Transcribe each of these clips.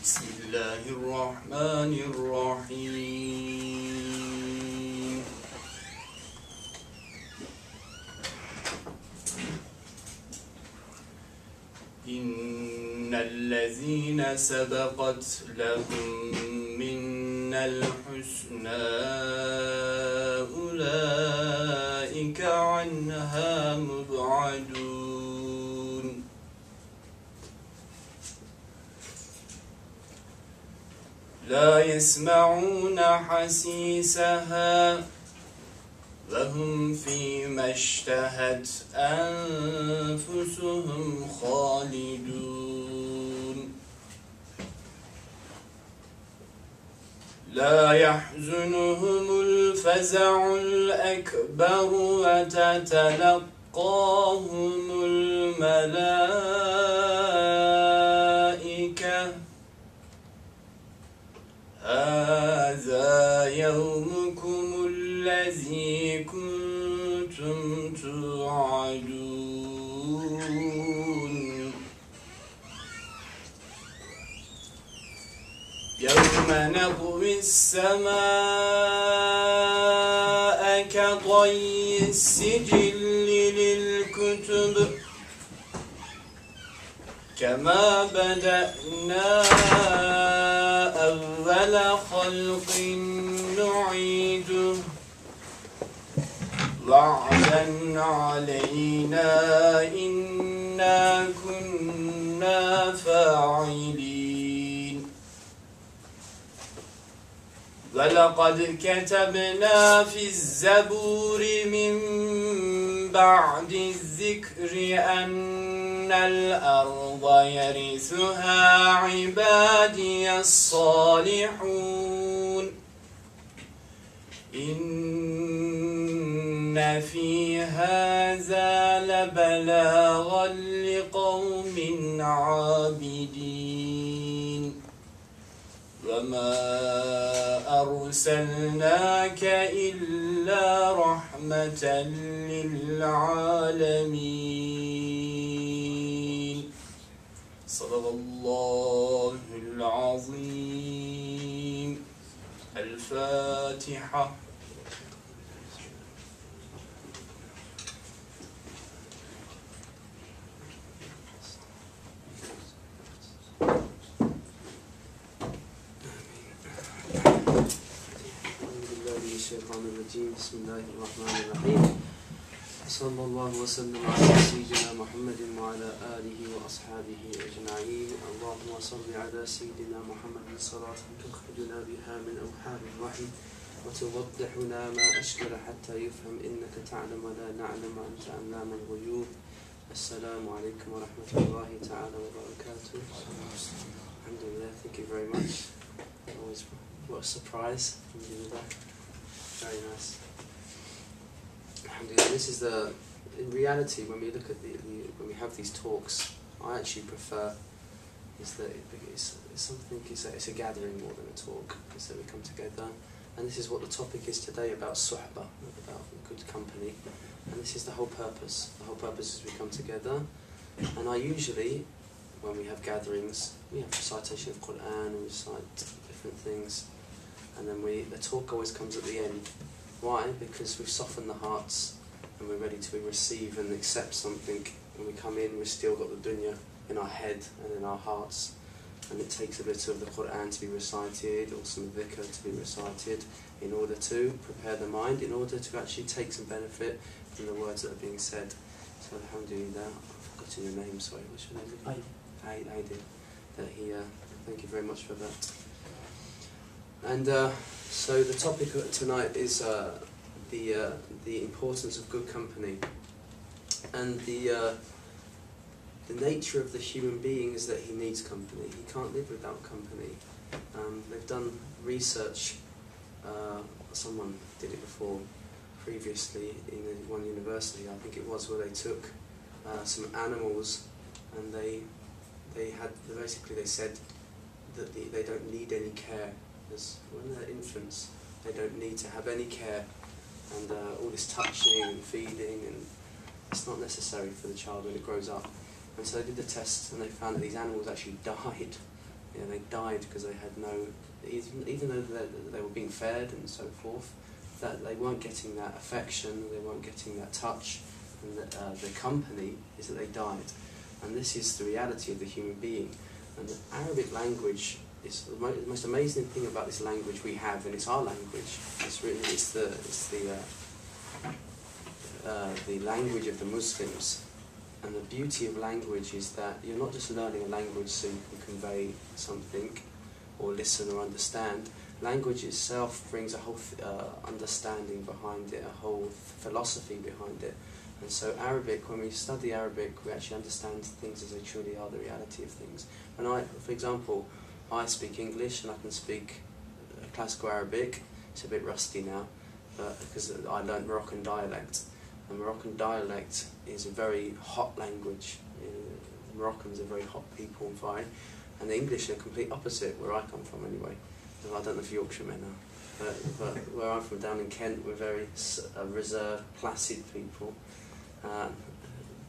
بسم الله الرحمن الرحيم إن الذين سبقت لهم منا الحسنى أولئك عنها مبعدون لا يسمعون حسيسها وهم فيما اشتهت أنفسهم خالدون لا يحزنهم الفزع الأكبر وتتلقاهم الملائكة هذا يومكم الذي كنتم توعدون يوم نطوي السماء كطي السجل للكتب كما بدأنا أول خلق نعيده وعدا علينا إنا كنا فاعلين ولقد كتبنا في الزبور من بعد الذكر أن الأرض يرثها عبادي الصالحون إن في هذا لبلاغا لقوم عابدين وما أرسلناك إلا رحمة للعالمين صدق الله العظيم. الفاتحة. بسم الله الرحمن الرحيم صلى الله وسلم على سيدنا محمد وعلى آله وأصحابه أجمعين. اللهم صل على سيدنا محمد صلاة تخرجنا بها من أوحال الوحي وتوضحنا ما أشكل حتى يفهم إنك تعلم ولا نعلم أنت علام الغيوب. السلام عليكم ورحمة الله تعالى وبركاته. Alhamdulillah, thank you very much. Always, what a surprise. Alhamdulillah. Very nice. Alhamdulillah, this is in reality, when we look at when we have these talks, I actually prefer it's a gathering more than a talk. Is that we come together, and this is what the topic is today, about suhbah, about good company, and this is the whole purpose. The whole purpose is we come together, and I usually, when we have gatherings, we have recitation of Quran, we recite different things, and then the talk always comes at the end. Why? Because we've softened the hearts and we're ready to receive and accept something. When we come in, we've still got the dunya in our head and in our hearts, and it takes a bit of the Quran to be recited or some dhikr to be recited in order to prepare the mind, in order to actually take some benefit from the words that are being said. So alhamdulillah, I've forgotten your name, sorry, what's your name again? Aidil. Thank you very much for that. And so the topic tonight is the importance of good company, and the nature of the human being is that he needs company. He can't live without company. They've done research. Someone did it before, previously in one university, I think it was, where they took some animals and they said that they don't need any care. When they're infants, they don't need to have any care, and all this touching and feeding, and it's not necessary for the child when it grows up. And so they did the tests, and they found that these animals actually died You know, they died because they had no, even though they were being fed and so forth, that they weren't getting that affection, they weren't getting that touch, and the company is that they died. And this is the reality of the human being. And the Arabic language is the most amazing thing about this language we have, and it's our language. It's the language of the Muslims. And the beauty of language is that you're not just learning a language so you can convey something or listen or understand. Language itself brings a whole understanding behind it, a whole philosophy behind it. And so Arabic, when we study Arabic, we actually understand things as they truly are, the reality of things. When for example, I speak English and I can speak classical Arabic. It's a bit rusty now, but because I learned Moroccan dialect. And Moroccan dialect is a very hot language. Moroccans are very hot people and fine. And the English are the complete opposite, where I come from anyway. I don't know if Yorkshiremen are. But where I'm from, down in Kent, we're very reserved, placid people,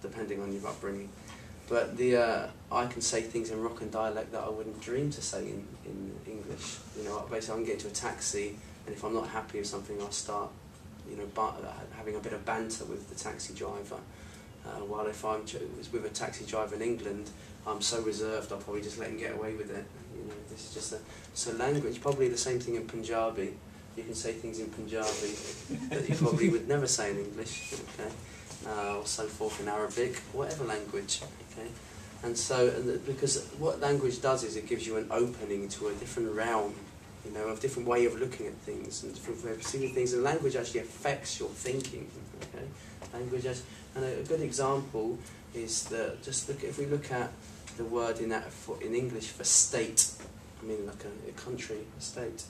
depending on your upbringing. But I can say things in Moroccan dialect that I wouldn't dream to say in English. You know, basically I can get into a taxi, and if I'm not happy with something, I'll start, you know, having a bit of banter with the taxi driver. While if I'm with a taxi driver in England, I'm so reserved, I'll probably just let him get away with it. You know, this is just so language. Probably the same thing in Punjabi. You can say things in Punjabi that you probably would never say in English. Okay. Or so forth in Arabic, whatever language, okay? And so, because what language does is it gives you an opening to a different realm, you know, a different way of looking at things and different way of perceiving things, and language actually affects your thinking, okay? Language, and a good example is that, if we look at the word in English for state, I mean like a country, a state,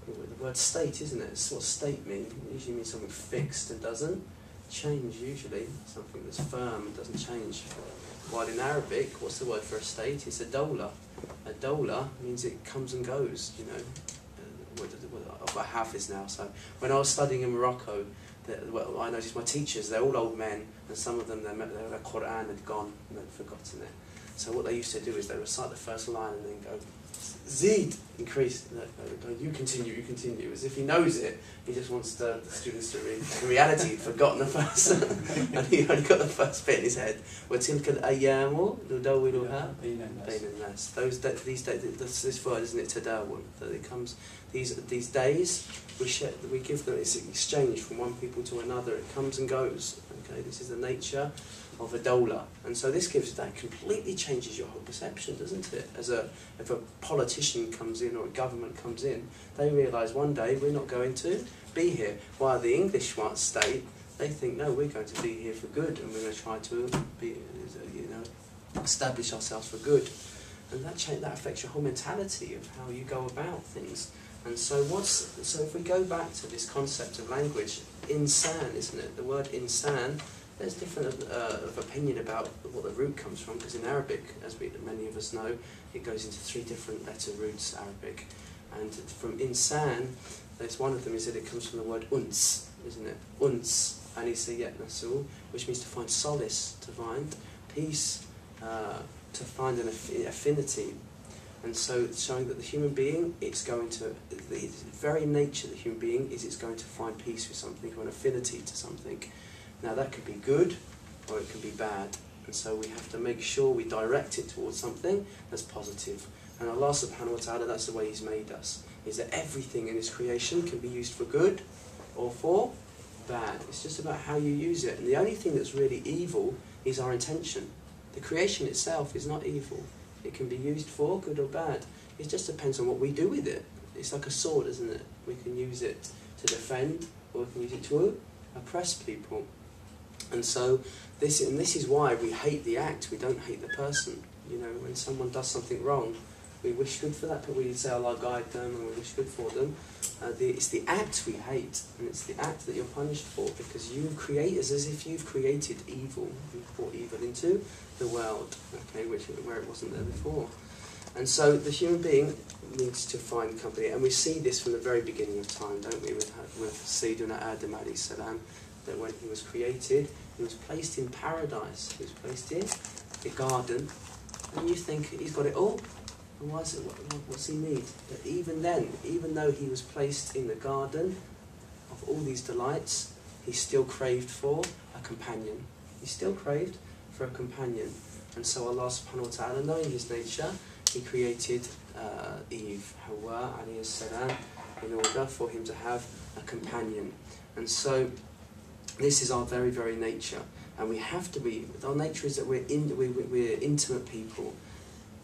the word state, isn't it? It's what state means. It usually means something fixed and doesn't change, usually something that's firm and doesn't change. While in Arabic, what's the word for a state? It's a dawla. A dawla means it comes and goes, you know. I've got Hafiz now, so when I was studying in Morocco, I noticed my teachers, they're all old men, and some of them, their Quran had gone and they'd forgotten it. So what they used to do is they recite the first line and then go, Zid, increase, you continue, as if he knows it, he just wants the students to read. In reality, he'd forgotten the first, and he only got the first bit in his head. وَتِلْكَ الْأَيَّامُ نُدَوِّلُهَا بَيْنَ النَّاسِ. These days, this word, isn't it, tadawul, that it comes, these days, we give them, it's an exchange from one people to another, it comes and goes, okay, this is the nature of a dawla. And so that completely changes your whole perception, doesn't it? If a politician comes in or a government comes in, they realise one day we're not going to be here. While the English state, they think, no, we're going to be here for good, and we're going to try to be, you know, establish ourselves for good. And that affects your whole mentality of how you go about things. And so if we go back to this concept of language, insan, isn't it? The word insan, there's different of opinion about what the root comes from, because in Arabic, as many of us know, it goes into 3 different letter roots, Arabic. And from insan, there's one of them is that it comes from the word uns, isn't it? Uns, anisiyat nasul, which means to find solace, to find peace, to find an affinity. And so showing that the human being, the very nature of the human being is it's going to find peace with something, or an affinity to something. Now that could be good, or it can be bad. And so we have to make sure we direct it towards something that's positive. And Allah subhanahu wa ta'ala, that's the way He's made us, is that everything in His creation can be used for good or for bad. It's just about how you use it. And the only thing that's really evil is our intention. The creation itself is not evil. It can be used for good or bad. It just depends on what we do with it. It's like a sword, isn't it? We can use it to defend, or we can use it to oppress people. And so this is why we hate the act, we don't hate the person. You know, when someone does something wrong, we wish good for that, but we say Allah guide them and we wish good for them. It's the act we hate, and it's the act that you're punished for, because you create, as if you've created evil, you've brought evil into the world, okay, where it wasn't there before. And so the human being needs to find company, and we see this from the very beginning of time, don't we, with Sayyidina Adam alayhi salam, that when he was created, he was placed in paradise, he was placed in the garden, and you think he's got it all. And what's he need? But even then, even though he was placed in the garden of all these delights, he still craved for a companion. He still craved for a companion. And so Allah subhanahu wa ta'ala, knowing his nature, he created Eve, Hawa alayhi salam, in order for him to have a companion. And so this is our very, very nature. And we have to be, our nature is that we're intimate people,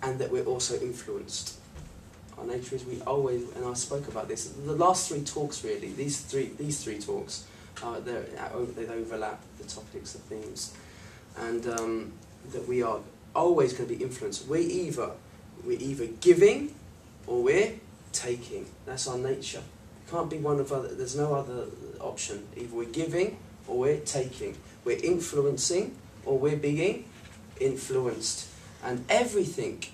and that we're also influenced. Our nature is we always, and I spoke about this, the last three talks really, these three talks, they overlap the topics, the themes, and that we are always going to be influenced. We're either giving or we're taking. That's our nature. It can't be one of other. There's no other option. Either we're giving or we're taking. We're influencing or we're being influenced. And everything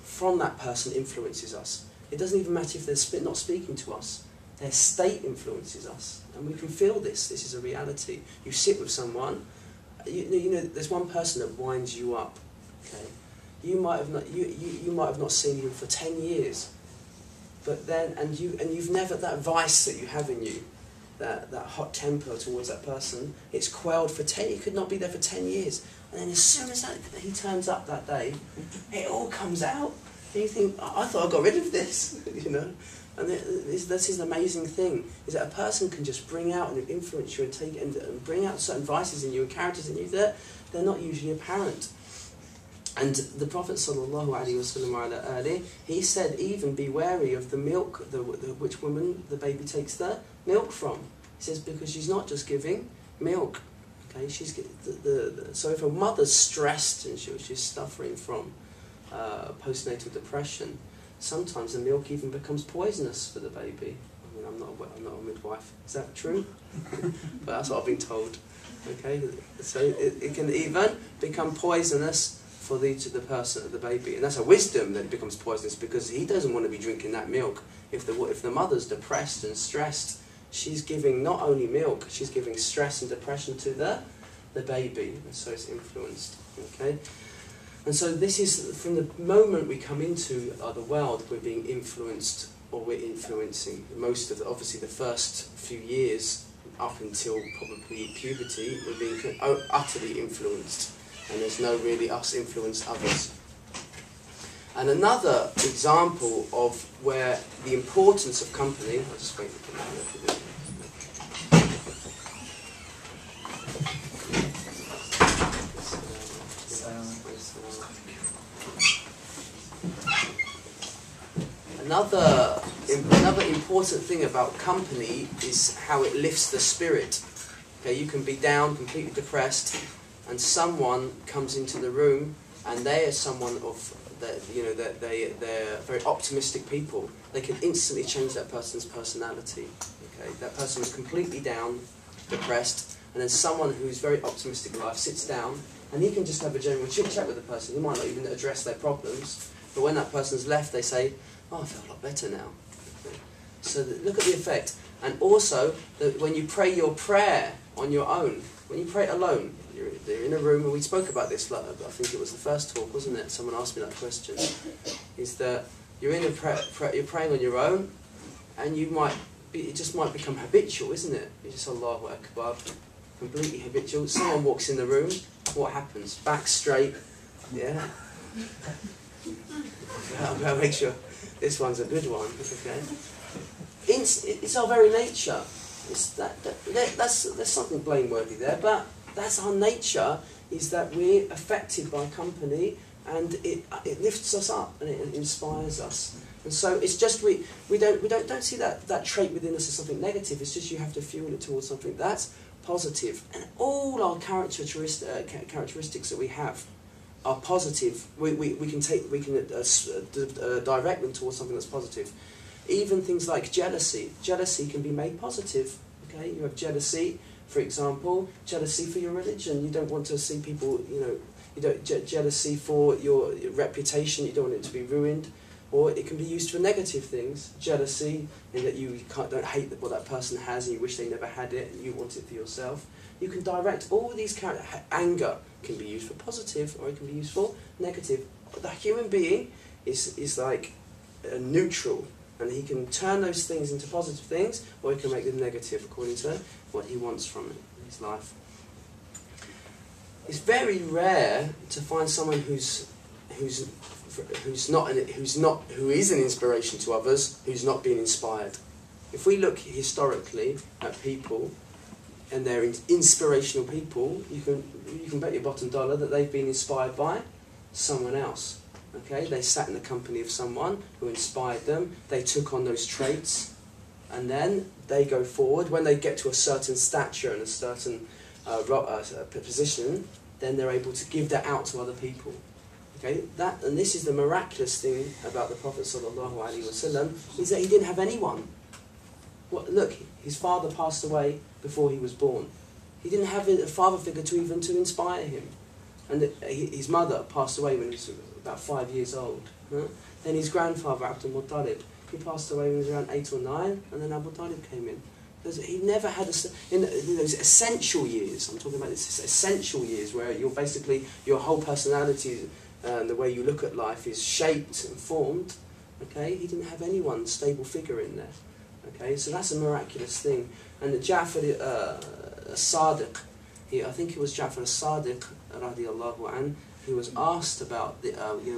from that person influences us. It doesn't even matter if they're not speaking to us. Their state influences us. And we can feel this. This is a reality. You sit with someone, you know, there's one person that winds you up. Okay? You might have not seen him for 10 years. But then, and you've never, that vice that you have in you, that hot temper towards that person, it's quelled for 10, it could not be there for 10 years. And then as soon as he turns up that day, it all comes out. And you think, oh, I thought I got rid of this, you know. And this is an amazing thing, is that a person can just bring out and influence you and take and bring out certain vices in you and characters in you that they're not usually apparent. And the Prophet ﷺ, he said, even be wary of the milk, which woman the baby takes the milk from. He says, because she's not just giving milk. Okay, so if a mother's stressed and she's suffering from postnatal depression, sometimes the milk even becomes poisonous for the baby. I mean, I'm not a midwife. Is that true? But that's what I've been told. Okay, so it can even become poisonous for the person, the baby, and that's a wisdom that it becomes poisonous, because he doesn't want to be drinking that milk. If the mother's depressed and stressed, she's giving not only milk, she's giving stress and depression to the baby, and so it's influenced. Okay, and so this is from the moment we come into the world, we're being influenced, or we're influencing. Most of obviously the first few years up until probably puberty, we're being utterly influenced. And there's no really us influence others. And another example of where the importance of company, I'll just wait for that. Another important thing about company is how it lifts the spirit. Okay, you can be down, completely depressed, and someone comes into the room, and they are someone of that, you know, that they're very optimistic people. They can instantly change that person's personality. Okay, that person was completely down, depressed, and then someone who's very optimistic in life sits down, and he can just have a general chit chat with the person. He might not even address their problems, but when that person's left, they say, "Oh, I feel a lot better now." Okay. So look at the effect. And also, that when you pray your prayer on your own, when you pray alone, you're in a room, and we spoke about this, I think it was the first talk, wasn't it? Someone asked me that question. Is that you're in you're praying on your own, and it just might become habitual, isn't it? You just Allahu Akbar, completely habitual. Someone walks in the room, what happens? Back straight, yeah? I'll make sure this one's a good one, okay? It's our very nature. There's something blameworthy there, but that's our nature, is that we're affected by company, and it lifts us up and it inspires us. And so it's just we don't see that trait within us as something negative. It's just you have to fuel it towards something that's positive. And all our characteristics that we have are positive. We can direct them towards something that's positive. Even things like jealousy. Jealousy can be made positive. Okay, you have jealousy. For example, jealousy for your religion. You don't want to see people, jealousy for your reputation. You don't want it to be ruined. Or it can be used for negative things. Jealousy, in that you don't hate what that person has and you wish they never had it and you want it for yourself. You can direct all these anger can be used for positive or it can be used for negative. The human being is like neutral, and he can turn those things into positive things, or he can make them negative according to what he wants from it in his life. It's very rare to find someone who is an inspiration to others, who's not being inspired. If we look historically at people, and they're inspirational people, you can bet your bottom dollar that they've been inspired by someone else. Okay, they sat in the company of someone who inspired them. They took on those traits, and then they go forward. When they get to a certain stature and a certain position, then they're able to give that out to other people. Okay, and this is the miraculous thing about the Prophet ﷺ, is that he didn't have anyone. Look, his father passed away before he was born. He didn't have a father figure to inspire him. And his mother passed away when he was about 5 years old. Huh? Then his grandfather, Abdul Muttalib, he passed away when he was around 8 or 9, and then Abu Talib came in. He never had in those essential years, I'm talking about this essential years where your whole personality and the way you look at life is shaped and formed. Okay, he didn't have anyone stable figure in there. Okay, so that's a miraculous thing. And Ja'far as-Sadiq, I think it was Ja'far as-Sadiq radiallahu an, who was asked about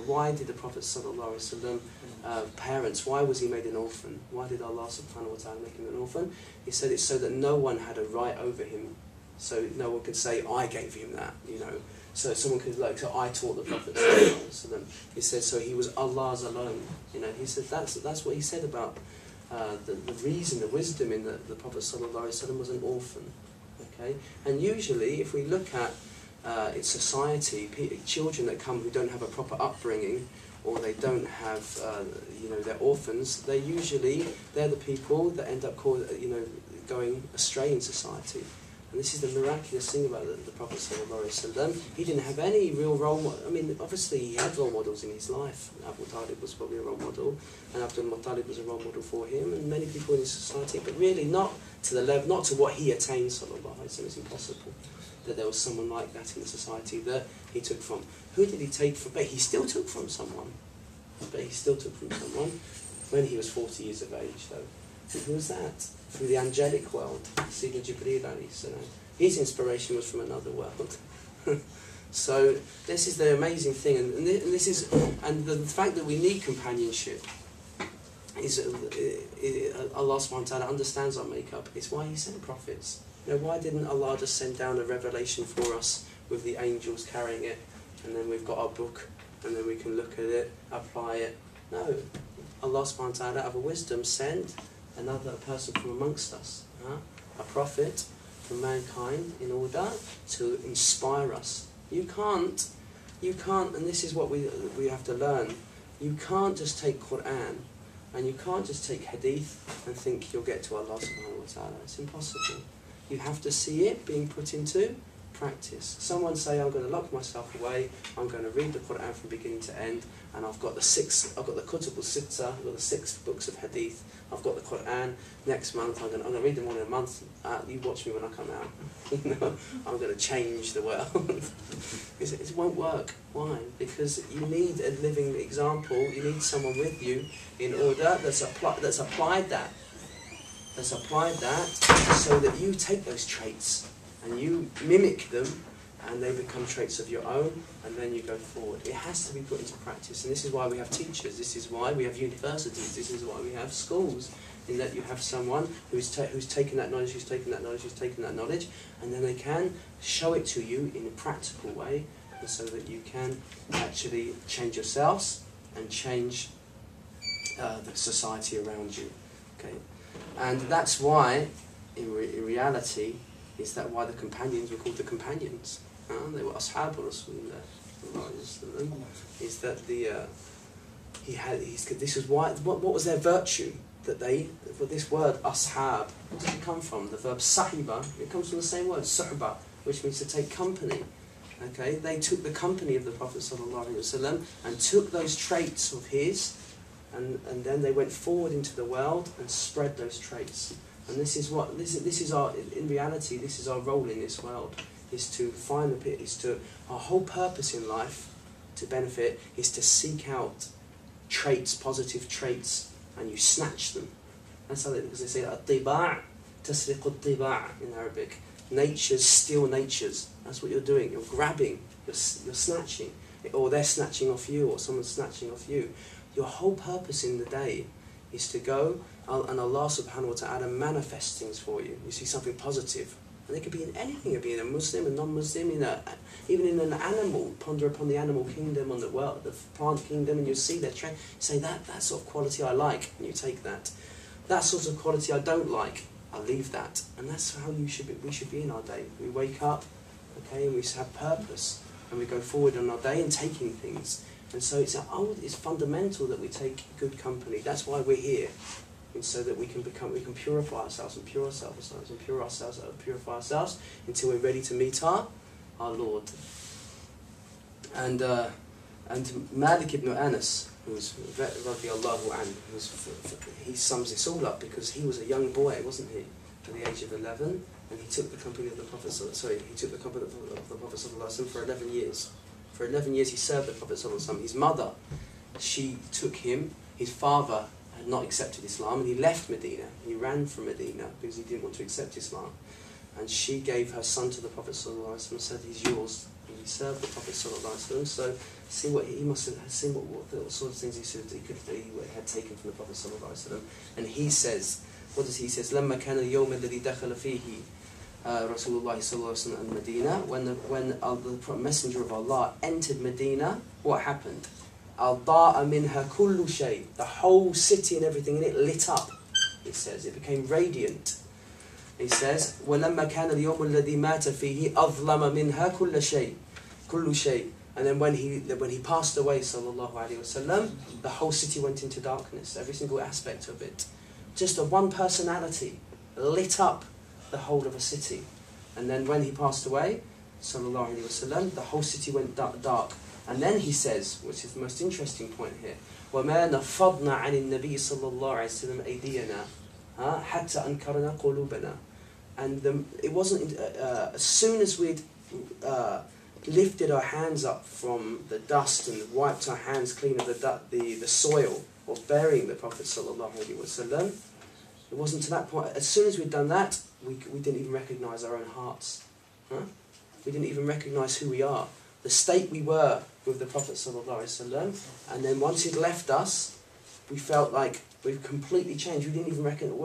why did the Prophet sallallahu alaihi wasallam parents, why was he made an orphan? Why did Allah subhanahu wa ta'ala make him an orphan? He said it's so that no one had a right over him, so no one could say I gave him that, so someone could so I taught the Prophet sallallahu alaihi wasallam. He said so he was Allah's alone. He said that's what he said about the reason, the wisdom in the Prophet sallallahu alaihi wasallam was an orphan. Okay, and usually if we look at in society, children that come who don't have a proper upbringing, or they don't have, they're orphans, they're the people that end up going astray in society. And this is the miraculous thing about the Prophet ﷺ. He didn't have any real role model. I mean, obviously he had role models in his life. Abu Talib was probably a role model, and Abdul Muttalib was a role model for him, and many people in his society, but really not to the level, not to what he attained, sallallahu alaihi wasallam. It's impossible that there was someone like that in the society that he took from. Who did he take from? But he still took from someone. When he was 40 years of age, though. Who was that? Through the angelic world. Sayyidina Jibreel alayhi salam. His inspiration was from another world. So this is the amazing thing, and the fact that we need companionship is Allah subhanahu wa ta'ala understands our makeup. It's why He sent prophets. Why didn't Allah just send down a revelation for us with the angels carrying it, and then we've got our book, and then we can look at it, apply it? No, Allah subhanahu wa ta'ala out of wisdom sent another person from amongst us, a prophet from mankind, in order to inspire us. You can't, and this is what we have to learn. You can't just take Quran, and you can't just take Hadith and think you'll get to Allah subhanahu wa ta'ala. It's impossible. You have to see it being put into practice. Someone say, I'm going to lock myself away, I'm going to read the Quran from beginning to end, and I've got the Kutub al-Sitta, I've got the 6 books of Hadith, I've got the Quran. Next month I'm going to read them all in a month. You watch me when I come out. I'm going to change the world. It won't work. Why? Because you need a living example. You need someone with you in order that's applied that, so that you take those traits and you mimic them, and they become traits of your own, and then you go forward. It has to be put into practice, and this is why we have teachers, this is why we have universities, this is why we have schools, in that you have someone who's taken that knowledge, who's taken that knowledge, and then they can show it to you in a practical way, and so that you can actually change yourselves and change the society around you. Okay, and that's why, in reality, is that why the companions were called the companions? They were Ashab Rasulullah. Is that this was why? What was their virtue? That for this word Ashab, where does it come from? The verb sahiba. It comes from the same word suhba, which means to take company. Okay, they took the company of the Prophet ﷺ and took those traits of his, and then they went forward into the world and spread those traits. And this is our, in reality, this is our role in this world, is to find our whole purpose in life, to benefit, is to seek out traits, positive traits, and you snatch them. That's how because they say at-tiba' tasriq at-tiba' in Arabic. Natures steal natures. That's what you're doing. You're grabbing. You're snatching, or they're snatching off you, or someone's snatching off you. Your whole purpose in the day is to go and Allah subhanahu wa ta'ala manifests things for you. You see something positive. And it could be in anything. It could be in a Muslim, a non-Muslim, even in an animal. Ponder upon the animal kingdom, on the world, the plant kingdom, and you'll see their trend. Say that sort of quality I like, and you take that. That sort of quality I don't like, I leave that. And that's how we should be in our day. We wake up, okay, and we have purpose, and we go forward on our day and taking things. And so it's fundamental that we take good company. That's why we're here. And so that we can purify ourselves and purify ourselves until we're ready to meet our Lord. And Malik ibn Anas, who's radiallahu anhu, he sums this all up because he was a young boy, wasn't he, at the age of 11, and he took the company of the Prophet. He took the company of the Prophet for 11 years. For 11 years he served the Prophet. His mother, she took him. His father had not accepted Islam, and he left Medina. He ran from Medina because he didn't want to accept Islam. And she gave her son to the Prophet and said, "He's yours." And he served the Prophet. So see what he must have seen, what sort of things he had taken from the Prophet. And he says, what does he say? لما كان اليوم الذي دخل فيه رسول الله صلى الله عليه وسلم Medina, when the messenger of Allah entered Medina, what happened? أضاء منها كل شيء. The whole city and everything in it lit up. He says it became radiant. He says ولما كان اليوم الذي مات فيه أظلم منها كل شيء. And then when he passed away, sallallahu alaihi wasallam, the whole city went into darkness. Every single aspect of it, just a one personality lit up the whole of a city. And then when he passed away, sallallahu alaihi wasallam, the whole city went dark. And then he says, which is the most interesting point here, وَمَا نَفَضْنَا عَنِ النَّبِيِّ صَلَّى اللَّهُ عَلَيْهِ وَسَلَّمَ أَيْدِيَنَا حَتَّى أَنْكَرْنَا قُلُوبَنَا. And it wasn't as soon as we'd lifted our hands up from the dust and wiped our hands clean of the soil of burying the Prophet sallallahu alaihi wasallam, it wasn't to that point. As soon as we'd done that, we didn't even recognise our own hearts. We didn't even recognise who we are, the state we were with the Prophet sallallahu alaihi wasallam. And then once he'd left us, we felt like we've completely changed. We didn't even recognise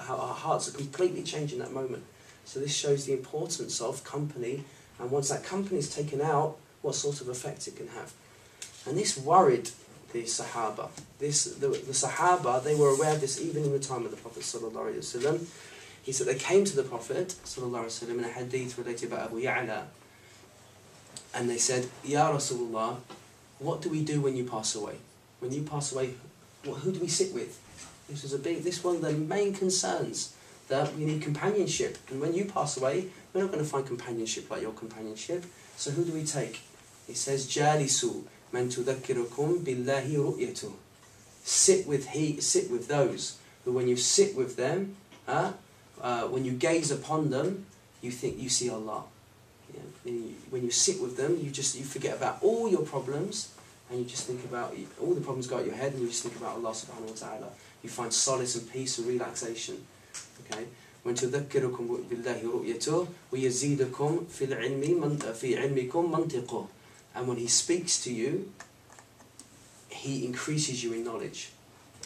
how our hearts are completely changed in that moment. So this shows the importance of company. And once that company is taken out, what sort of effect it can have. And this worried the Sahaba. The Sahaba, they were aware of this even in the time of the Prophet sallallahu alaihi wasallam. He said they came to the Prophet sallallahu alaihi wasallam in a hadith related by Abu Ya'la, and they said, "Ya Rasulullah, what do we do when you pass away? When you pass away, who do we sit with?" This one of the main concerns, that we need companionship. And when you pass away, we're not going to find companionship like your companionship. So who do we take? He says, "Jalisu man tudhakkirukum billahi ru'yatuh." Sit with those who, when you sit with them, when you gaze upon them, you think you see Allah. When you sit with them, you forget about all your problems, and you just think about all the problems go out your head, and you just think about Allah subhanahu wa ta'ala. You find solace and peace and relaxation. Okay? When تذكركم بالله رؤيته ويزيدكم في علمكم منطقه. And when he speaks to you, he increases you in knowledge.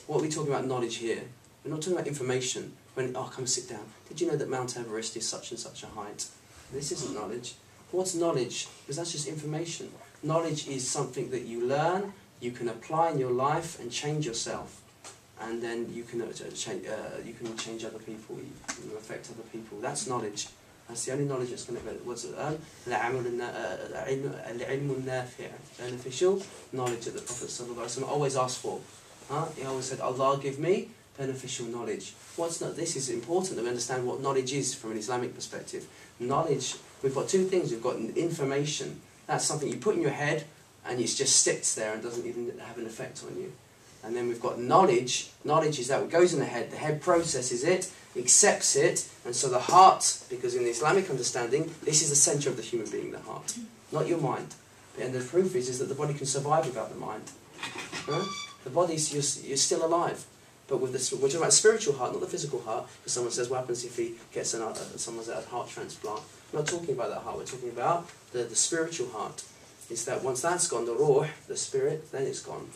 What are we talking about knowledge here? We're not talking about information. Come and sit down. Did you know that Mount Everest is such and such a height? This isn't knowledge. What's knowledge? Because that's just information. Knowledge is something that you learn, you can apply in your life and change yourself. And then you can change other people, you affect other people. That's knowledge. That's the only knowledge that's going to be. What's it? Beneficial knowledge that the Prophet ﷺ always asked for. He always said, "Allah give me beneficial knowledge." This is important that we understand what knowledge is from an Islamic perspective. Knowledge, we've got two things. We've got information. That's something you put in your head and it just sits there and doesn't even have an effect on you. And then we've got knowledge. Knowledge is that what goes in the head processes it, accepts it, and so the heart, because in the Islamic understanding, this is the centre of the human being, the heart, not your mind. And the proof is that the body can survive without the mind. The body's, you're still alive. But with we're talking about the spiritual heart, not the physical heart. Because someone says, what happens if he gets someone's had a heart transplant? We're not talking about that heart, we're talking about the spiritual heart. Is that once that's gone, the ruh, the spirit, then it's gone.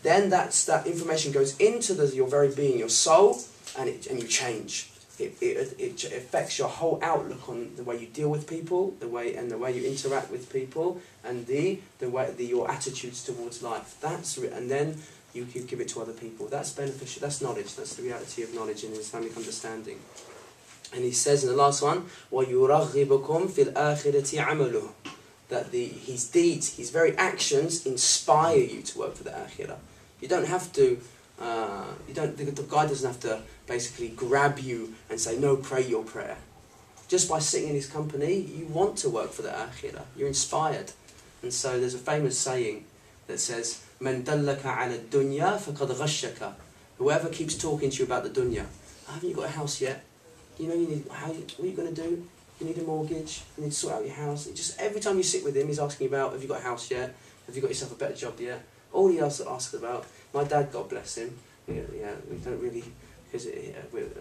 Then that information goes into your very being, your soul, and you change. It affects your whole outlook on the way you deal with people, the way you interact with people, and your attitudes towards life. And then you give it to other people. That's beneficial. That's knowledge. That's the reality of knowledge in Islamic understanding. And he says in the last one, وَيُرَغِّبُكُمْ فِي الْآخِرَةِ عَمَلُهُ, that his deeds, his very actions inspire you to work for the akhirah. You don't have to. The guy doesn't have to basically grab you and say, no, pray your prayer. Just by sitting in his company, you want to work for the akhirah. You're inspired. And so there's a famous saying that says, مَنْ دَلَّكَ عَلَى الدُّنْيَا فَقَدْ غَشَّكَ. Whoever keeps talking to you about the dunya, haven't you got a house yet? You know, what are you going to do? You need a mortgage, you need to sort out your house. Just every time you sit with him, he's asking about, have you got a house yet? Have you got yourself a better job yet? All he asks about. My dad, God bless him, we don't really, because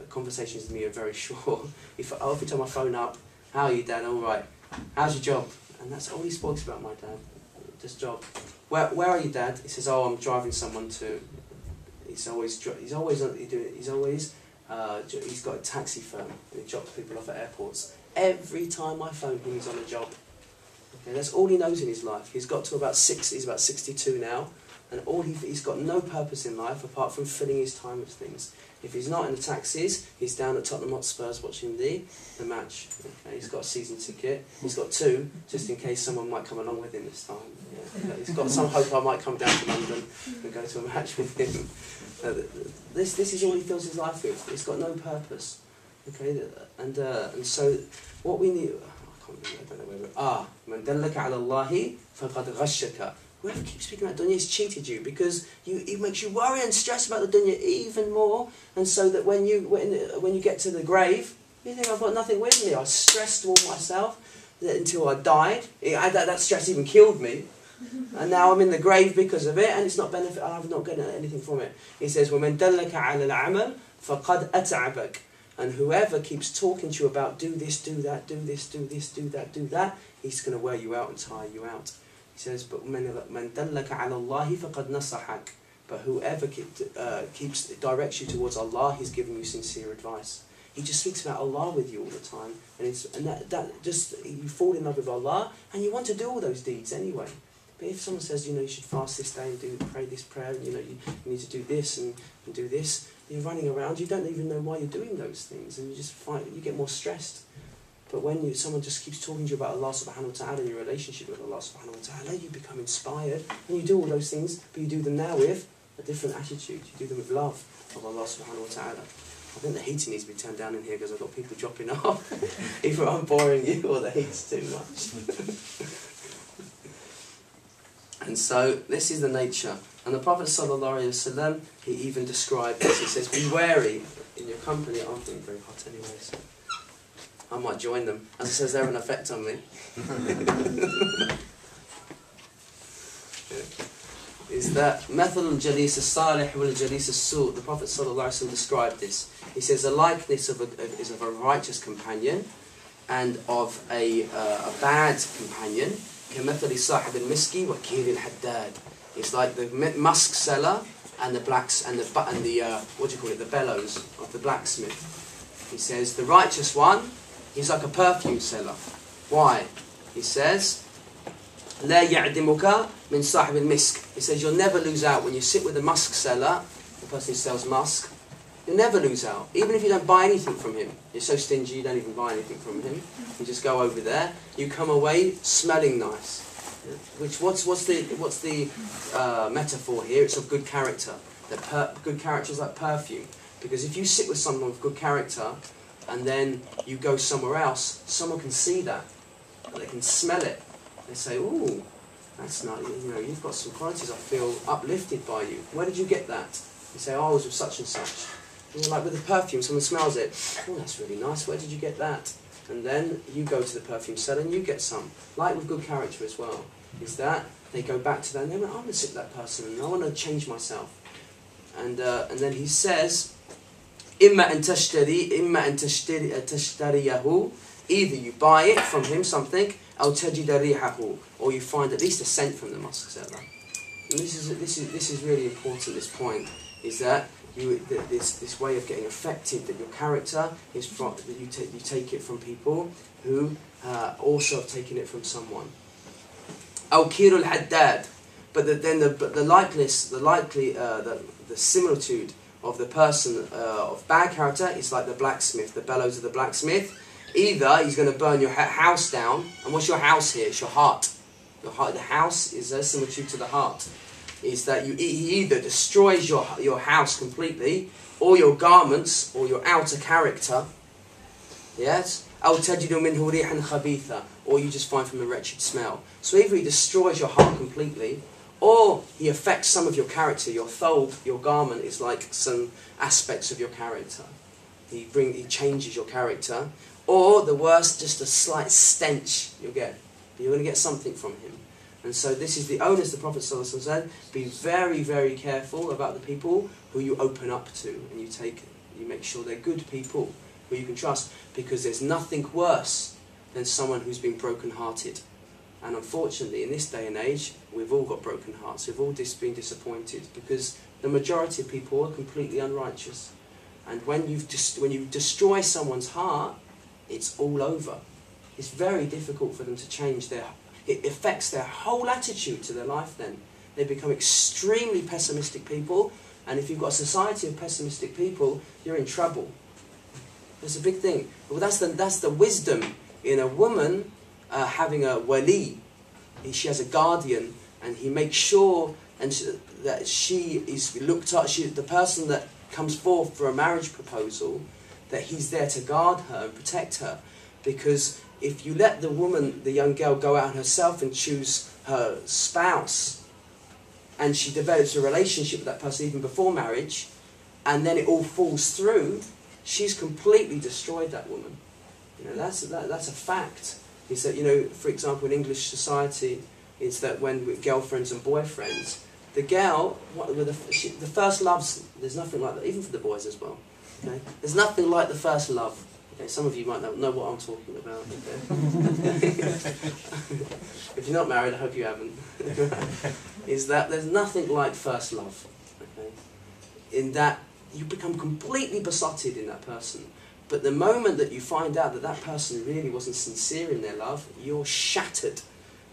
conversations with me are very short. Every time I phone up, how are you, Dad? All right. How's your job? And that's all he speaks about, my dad. Just job. Where are you, Dad? He says, oh, I'm driving someone to. He's got a taxi firm and he drops people off at airports. Every time I phone him, he's on a job. Okay, that's all he knows in his life. He's got to about 60. He's about 62 now. And he's got no purpose in life apart from filling his time with things. If he's not in the taxis, he's down at Tottenham Hotspurs watching the match. Okay, he's got a season ticket. He's got 2, just in case someone might come along with him this time. Yeah. He's got some hope I might come down to London and go to a match with him. This is all he fills his life with. He's got no purpose. Okay, and so what we need. I don't know where we're. مَنْ دَلَّكَ عَلَى اللَّهِ فَقَدْ غَشَّكَ. Whoever keeps speaking about dunya has cheated you, because it makes you worry and stress about the dunya even more, and so that when you get to the grave, you think, I've got nothing with me. I stressed all myself until I died. That stress even killed me, and now I'm in the grave because of it, and it's not benefit. I've not gotten anything from it. He says, وَمَنْ دَلَّكَ عَلَى الْعَمَلِ فَقَدْ أَتْعَبَكَ. And whoever keeps talking to you about do this, do that, do this, do this, do that, do that, he's going to wear you out and tire you out. He says, but مَنْ دَلَّكَ عَلَى اللَّهِ فَقَدْ نَصَحَكَ. But whoever directs you towards Allah, he's giving you sincere advice. He just speaks about Allah with you all the time, and that just you fall in love with Allah, and you want to do all those deeds anyway. But if someone says, you should fast this day and pray this prayer, and you need to do this and do this, you're running around. You don't even know why you're doing those things, and you get more stressed. But when someone just keeps talking to you about Allah subhanahu wa ta'ala and your relationship with Allah subhanahu wa ta'ala, you become inspired, and you do all those things, but you do them now with a different attitude. You do them with love of Allah subhanahu wa ta'ala. I think the heating needs to be turned down in here because I've got people dropping off. Either I'm boring you or the heat's too much. And so this is the nature. And the Prophet ﷺ, he even described this. He says, be wary in your company. I'm feeling very hot anyway, so I might join them. As it says, they have an effect on me. Is that مثل الجليس الصالح والجليس السوء. The Prophet ﷺ described this. He says the likeness of a righteous companion and of a bad companion. كمثل صاحب المسكي وكيل الحداد. It's like the musk seller and the the bellows of the blacksmith. He says the righteous one, he's like a perfume seller. Why? He says لا يعدمك من صاحب المسك. He says you'll never lose out when you sit with a musk seller, the person who sells musk. You'll never lose out, even if you don't buy anything from him. You're so stingy you don't even buy anything from him. You just go over there. You come away smelling nice. Which what's the metaphor here? It's of good character. Good character is like perfume. Because if you sit with someone with good character, and then you go somewhere else, someone can see that, and they can smell it. They say, "Ooh, that's not. You've got some qualities. I feel uplifted by you. Where did you get that?" You say, "Oh, I was with such and such." And you're like with the perfume, someone smells it. "Oh, that's really nice. Where did you get that?" And then you go to the perfume seller and you get some. Like with good character as well, is that they go back to that and they went, I want to sit that person and I want to change myself. And then he says, إِمَّا أَن تَشْتَرِيَهُ, either you buy it from him, something, أَوْ تَجِدَ رِيحَهُ, or you find at least a scent from the musk seller. And this is really important, this point, is that this way of getting affected, that your character is from, that you take it from people who also have taken it from someone. أَوْ كِيرُ الْحَدَّادِ, but the similitude of the person of bad character is like the blacksmith, the bellows of the blacksmith. Either he's going to burn your house down, and what's your house here? It's your heart. Your heart. The house is a similitude to the heart. Is that he either destroys your house completely, or your garments, or your outer character. Yes? أو تجد منه ريحا خبيثا, or you just find from a wretched smell. So either he destroys your heart completely, or he affects some of your character. Your thobe, your garment, is like some aspects of your character. He changes your character. Or the worst, just a slight stench you'll get. You're going to get something from him. And so this is the onus the Prophet ﷺ said, be very, very careful about the people who you open up to, and you make sure they're good people who you can trust, because there's nothing worse than someone who's been broken-hearted. And unfortunately, in this day and age, we've all got broken hearts. We've all been disappointed because the majority of people are completely unrighteous. And when you destroy someone's heart, it's all over. It's very difficult for them to change it affects their whole attitude to their life then. They become extremely pessimistic people, and if you've got a society of pessimistic people, you're in trouble. That's a big thing. Well, that's the wisdom in a woman having a wali. She has a guardian, and he makes sure that she is looked at. The person that comes forth for a marriage proposal, that he's there to guard her and protect her. Because if you let the woman, the young girl, go out herself and choose her spouse, and she develops a relationship with that person even before marriage, and then it all falls through, she's completely destroyed that woman. You know, that's a fact. Is that, you know, for example, in English society, it's that when with girlfriends and boyfriends, the girl, the first loves, there's nothing like that, even for the boys as well. Okay? There's nothing like the first love. Okay? Some of you might know what I'm talking about. Okay? If you're not married, I hope you haven't. Is that there's nothing like first love. Okay? In that you become completely besotted in that person. But the moment that you find out that that person really wasn't sincere in their love, you're shattered.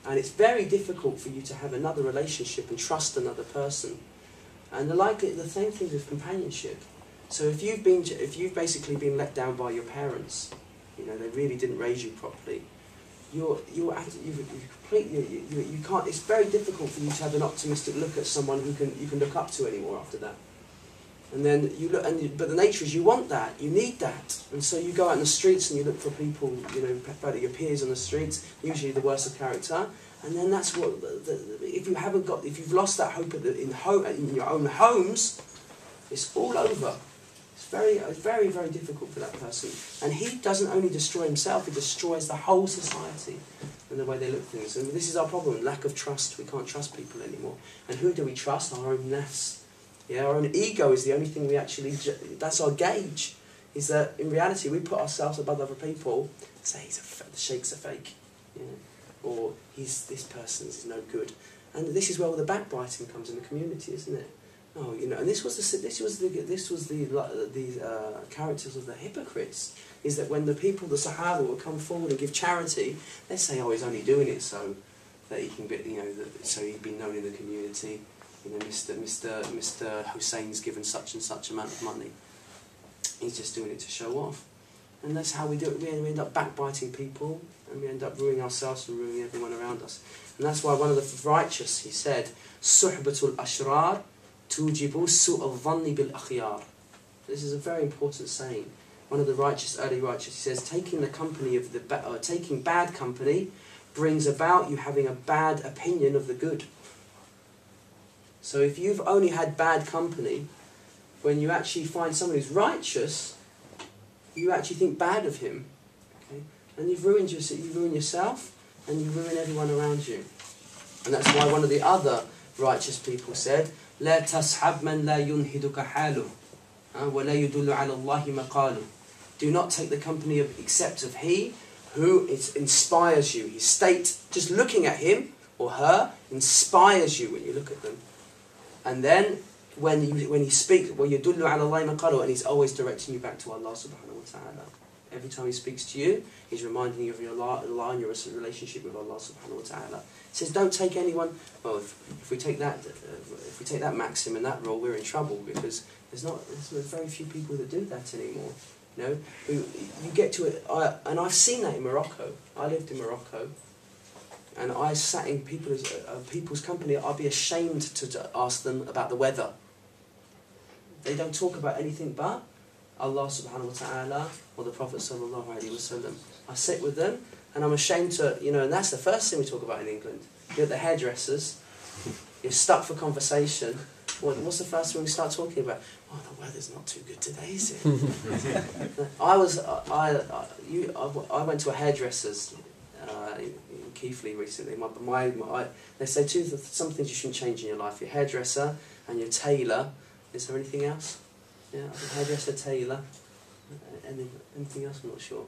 And it's very difficult for you to have another relationship and trust another person. And the same thing with companionship. So if you've basically been let down by your parents, you know, they really didn't raise you properly, you can't. It's very difficult for you to have an optimistic look at someone who you can look up to anymore after that. And then you look, but the nature is you want that, you need that, and so you go out in the streets and you look for people, you know, your peers on the streets, usually the worse of character, and then that's what if you've lost that hope in your own homes, it's all over. It's very, very difficult for that person, and he doesn't only destroy himself; he destroys the whole society and the way they look at things. And this is our problem: lack of trust. We can't trust people anymore. And who do we trust? Our own nafs. Yeah, our own ego is the only thing we actually, that's our gauge, is that in reality we put ourselves above other people, say the sheikh's a fake, you know, or this person is no good. And this is where all the backbiting comes in the community, isn't it? Oh, you know, and this was the characters of the hypocrites, is that when the Sahaba would come forward and give charity, they say, oh, he's only doing it so that he can be, you know, so he'd be known in the community. You know, Mr. Hussein's given such and such amount of money. He's just doing it to show off. And that's how we do it. We end up backbiting people, and we end up ruining ourselves and ruining everyone around us. And that's why one of the righteous, he said, Suhbatul Ashrar tujibu su'al dhanni bil akhyar. This is a very important saying. One of the early righteous, he says, taking bad company brings about you having a bad opinion of the good. So if you've only had bad company, when you actually find someone who's righteous, you actually think bad of him, okay? And you ruin yourself, and you ruin everyone around you. And that's why one of the other righteous people said, لا تصحب من لا ينهدك حاله ولا يدل على الله مقاله. Do not take the company of except of he who inspires you. His state, just looking at him or her, inspires you when you look at them. And then when he speaks, وَيَدُلُّ عَلَى اللَّهِ مَقَالُهُ, and he's always directing you back to Allah subhanahu wa ta'ala. Every time he speaks to you, he's reminding you of your Allah and your relationship with Allah subhanahu wa ta'ala. He says, don't take anyone. Well, if we take that maxim and that rule, we're in trouble, because there's very few people that do that anymore. You know, you get to it, and I've seen that in Morocco. I lived in Morocco, and I sat in people's company. I'd be ashamed to ask them about the weather. They don't talk about anything but Allah subhanahu wa ta'ala or the Prophet sallallahu alaihi wasallam. I sit with them, and I'm ashamed to, and that's the first thing we talk about in England. You're at the hairdressers, you're stuck for conversation. What's the first thing we start talking about? Oh, the weather's not too good today, is it? I went to a hairdresser's in Keighley recently. They say some things you shouldn't change in your life: your hairdresser and your tailor. Is there anything else? Yeah, hairdresser, tailor. Anything else? I'm not sure.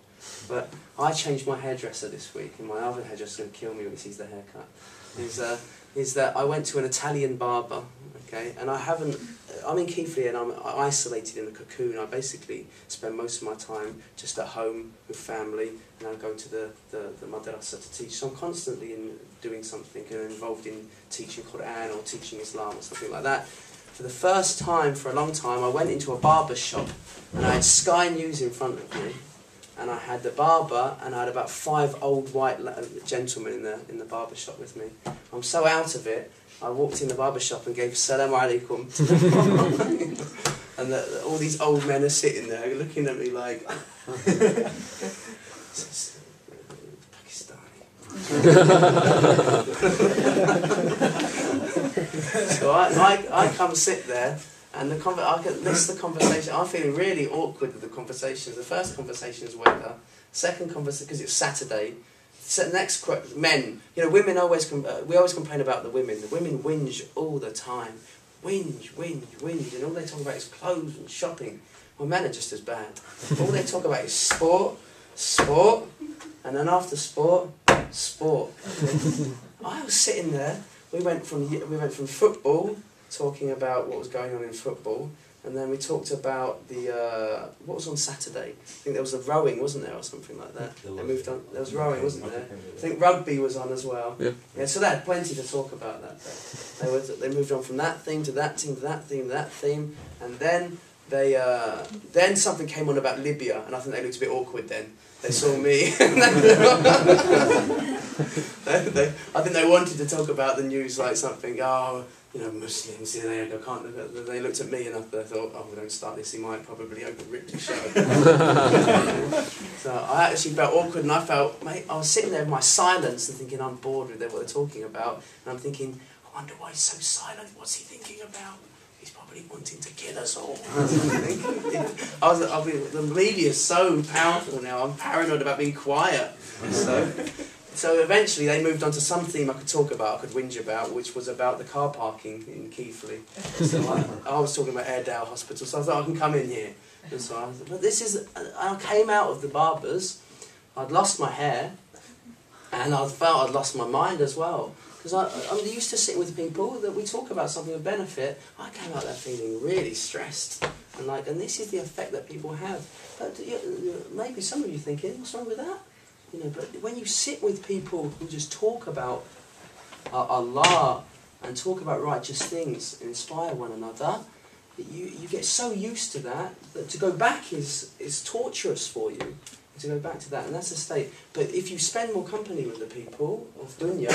But I changed my hairdresser this week, and my other hairdresser's going to kill me when he sees the haircut. Is that I went to an Italian barber, okay, and I'm in Keighley and I'm isolated in a cocoon. I basically spend most of my time just at home with family, and I go to the madrasa to teach. So I'm constantly doing something and involved in teaching Quran or teaching Islam or something like that. For the first time for a long time, I went into a barber shop, and I had Sky News in front of me, and I had the barber, and I had about 5 old white gentlemen in the barber shop with me. I'm so out of it, I walked in the barber shop and gave Assalamu alaikum to them. And all these old men are sitting there looking at me like, Pakistani. So I come sit there, and I can listen to the conversation. I'm feeling really awkward with the conversations. The first conversation is weather. Second conversation, because it's Saturday. Next, men. Women always. We always complain about the women. The women whinge all the time. Whinge, and all they talk about is clothes and shopping. Well, men are just as bad. All they talk about is sport, and then after sport. I was sitting there. We went from football, talking about what was going on in football, and then we talked about what was on Saturday. I think there was a rowing, wasn't there, or something like that. They moved on. There was rowing, wasn't there? I think rugby was on as well. Yeah. So they had plenty to talk about that day. They moved on from that theme to that theme to that theme to that theme, and then then something came on about Libya, and I think they looked a bit awkward then. They saw me. I think they wanted to talk about the news, like something, Muslims, they can't. They looked at me and I thought, oh, we don't start this, he might probably rip the show. So I actually felt awkward, and I was sitting there with my silence and thinking, I'm bored with what they're talking about, and I'm thinking, I wonder why he's so silent, what's he thinking about? He's probably wanting to kill us all. The media is so powerful now, I'm paranoid about being quiet. So eventually they moved on to some theme I could talk about, I could whinge about, which was about the car parking in Keighley. So I was talking about Airedale Hospital, so I thought I can come in here. And so I came out of the barbers, I'd lost my hair, and I felt I'd lost my mind as well. Because I'm used to sitting with people that we talk about something of benefit. I came out there feeling really stressed. And this is the effect that people have. But maybe some of you thinking, what's wrong with that? But when you sit with people who just talk about Allah and talk about righteous things and inspire one another, you get so used to that to go back is torturous for you. To go back to that, and that's a state. But if you spend more company with the people of dunya,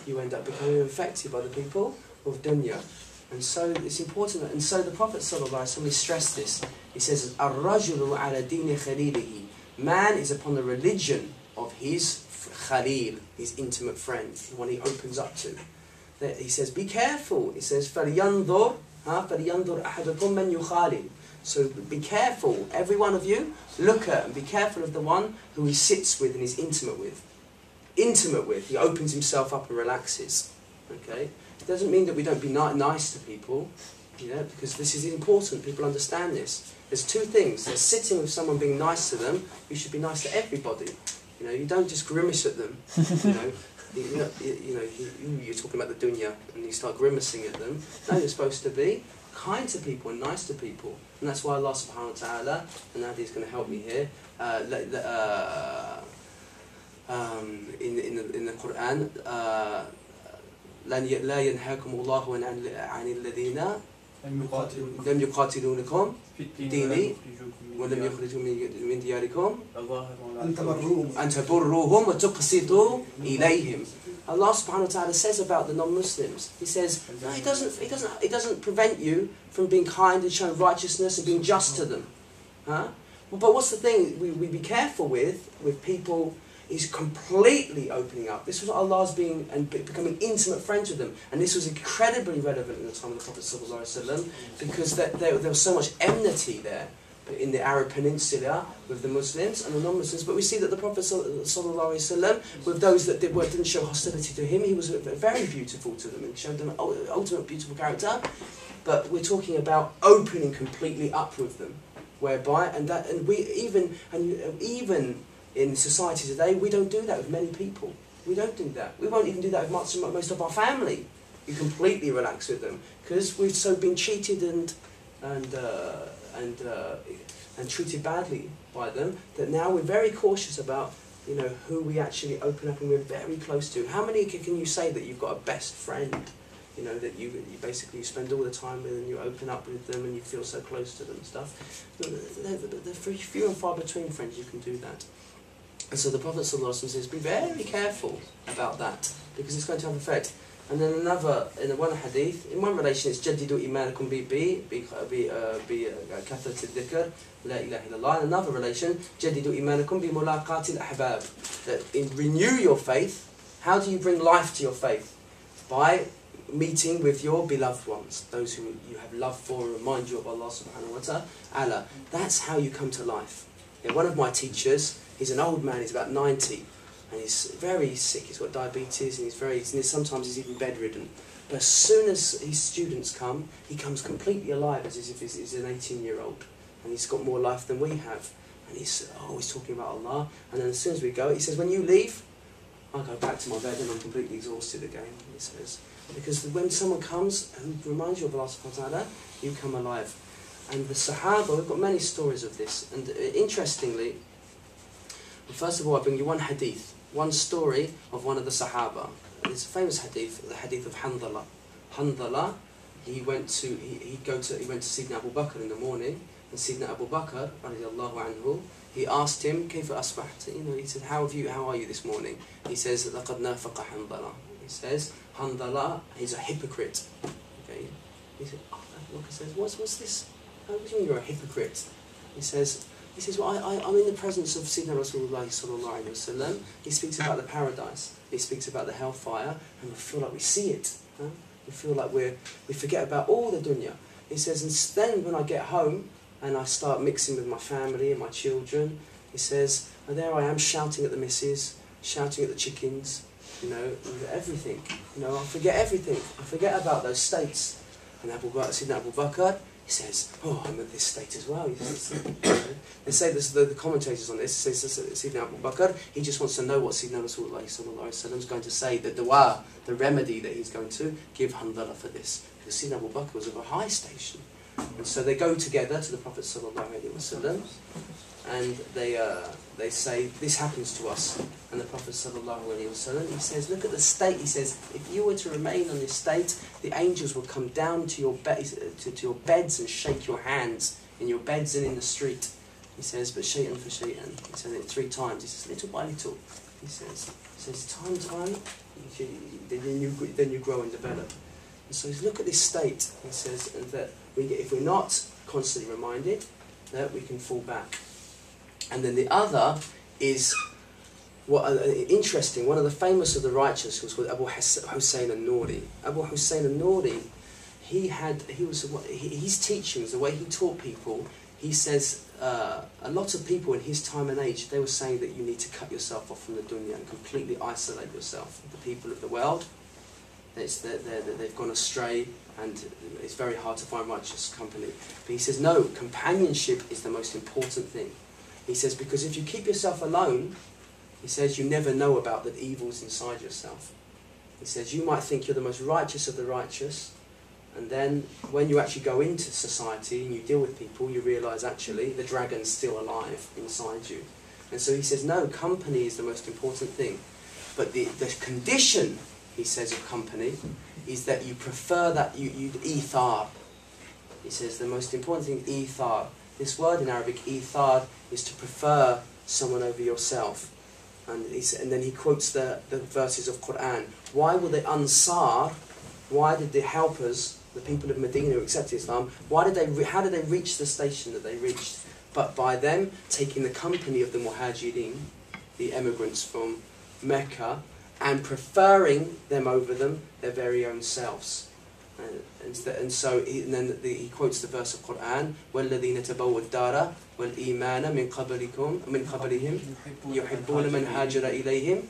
you end up becoming infected by the people of dunya. And so it's important. And so the Prophet ﷺ stressed this. He says, "Ar-rajulu ala dini khalilihi." Man is upon the religion of his khalil, his intimate friend, the one he opens up to. He says, be careful. He says, فَلْيَنْظُرْ أَحَدُكُمْ مَنْ يُخَالِلُ. So be careful, every one of you, look at and be careful of the one who he sits with and is intimate with. He opens himself up and relaxes. Okay, it doesn't mean that we don't be nice to people, you know, because this is important. People understand this. There's two things. There's sitting with someone, being nice to them. You should be nice to everybody. You know, you don't just grimace at them. You're talking about the dunya, and you start grimacing at them. No, you're supposed to be kind to people and nice to people, and that's why Allah subhanahu wa ta'ala, and Nadi's going to help me here, in the Quran, لا ينهاكم الله عن الذين لم يقاتلونكم في الدين ولم يخرجوا من دياركم أن تبروهم وتقسطوا إليهم. Allah subhanahu wa ta'ala says about the non-Muslims, He says, no, He doesn't prevent you from being kind and showing righteousness and being just to them. Huh? But what's the thing we be careful with people is completely opening up. This was Allah's being and becoming intimate friends with them, and this was incredibly relevant in the time of the Prophet ﷺ, because there was so much enmity there in the Arab Peninsula with the Muslims and the non-Muslims. But we see that the Prophet ﷺ, with those that didn't show hostility to him, he was very beautiful to them and showed them ultimate beautiful character. But we're talking about opening completely up with them, whereby we even in society today, we don't do that with many people. We don't do that. We won't even do that with most of our family. You completely relax with them because we've so been cheated and treated badly by them that now we're very cautious about, you know, who we actually open up and we're very close to. How many can you say that you've got a best friend, you know, that you basically spend all the time with and you open up with them and you feel so close to them and stuff? They're few and far between friends you can do that. And so the Prophet ﷺ says, be very careful about that, because it's going to have effect. And then in one hadith, in one relation, it's جَدِّدُوا إِيمَانَكُمْ بِكَثْرَةِ الذِّكْرِ لَا إِلَهَ إِلَّا اللَّهِ. In another relation, جَدِّدُوا إِيمَانَكُمْ بِمُلَاقَاتِ الْأَحْبَابِ. That renew your faith. How do you bring life to your faith? By meeting with your beloved ones, those who you have love for and remind you of Allah subhanahu wa ta'ala. That's how you come to life. Yeah, one of my teachers, he's an old man, he's about 90, and he's very sick, he's got diabetes, and sometimes he's even bedridden. But as soon as his students come, he comes completely alive, as if he's an 18-year-old, and he's got more life than we have. And he's always talking about Allah, and then as soon as we go, he says, when you leave, I go back to my bed and I'm completely exhausted again, he says. Because when someone comes and reminds you of Allah subhanahu wa ta'ala, you come alive. And the Sahaba, we've got many stories of this, and interestingly, first of all, I bring you one hadith, one story of one of the Sahaba. It's a famous hadith, the hadith of Handala. Handala, he went to Sayyidina Abu Bakr in the morning, and Sayyidina Abu Bakr, radiallahu anhu, he asked him, Kayfa asbahta? You know, he said, how are you this morning? He says, لَقَدْ نَافَقَ Handala. He says, Handala, he's a hypocrite. Okay? He said, Abu Bakr says, what's this? How do you mean you're a hypocrite? He says, well, I'm in the presence of Sayyidina Rasulullah sallallahu alayhi wa sallam. He speaks about the paradise. He speaks about the hellfire, and we feel like we see it. Huh? We feel like we forget about all the dunya. He says, and then when I get home and I start mixing with my family and my children, he says, and there I am shouting at the missus, shouting at the chickens, you know, everything. You know, I forget everything. I forget about those states. And Sayyidina Abu Bakr, he says, oh, I'm at this state as well. They say this, the commentators on this, says Sayyidina Abu Bakr, he just wants to know what Sayyidina Rasulullah is going to say, the dua, the remedy that he's going to give Handala for this. Because Sayyidina Abu Bakr was of a high station. And so they go together to the Prophet ﷺ, and they say, this happens to us. And the Prophet ﷺ, he says, look at the state. He says, if you were to remain on this state, the angels would come down to your beds and shake your hands in your beds and in the street. He says, but shay'an for shay'an. He says it 3 times. He says, little by little. He says time, then you grow and develop. And so look at this state. He says, and that if we're not constantly reminded, that we can fall back. And then the other is interesting. One of the famous of the righteous was called Abu Hussein al-Nuri. Abu Hussein al-Nuri, his teachings, the way he taught people, he says a lot of people in his time and age, they were saying that you need to cut yourself off from the dunya and completely isolate yourself from the people of the world. they've gone astray, and it's very hard to find righteous company. But he says, no, companionship is the most important thing. He says, because if you keep yourself alone, he says, you never know about the evils inside yourself. He says, you might think you're the most righteous of the righteous, and then when you actually go into society and you deal with people, you realise actually the dragon's still alive inside you. And so he says, no, company is the most important thing. But the condition, he says, of company is that you prefer that, you ithar. He says the most important thing, ithar. This word in Arabic, ithar, is to prefer someone over yourself. And then he quotes the verses of Quran. Why were the Ansar, why did the helpers, the people of Medina who accepted Islam, how did they reach the station that they reached? But by them taking the company of the Muhajirin, the emigrants from Mecca, and preferring them over them, their very own selves. And so he quotes the verse of Quran, وَالَّذِينَ تَبَوَّا الدَّارَ وَالْإِيمَانَ مِنْ قَبْلِهِمْ يُحِبُّونَ مَنْ هَاجَرَ إِلَيْهِمْ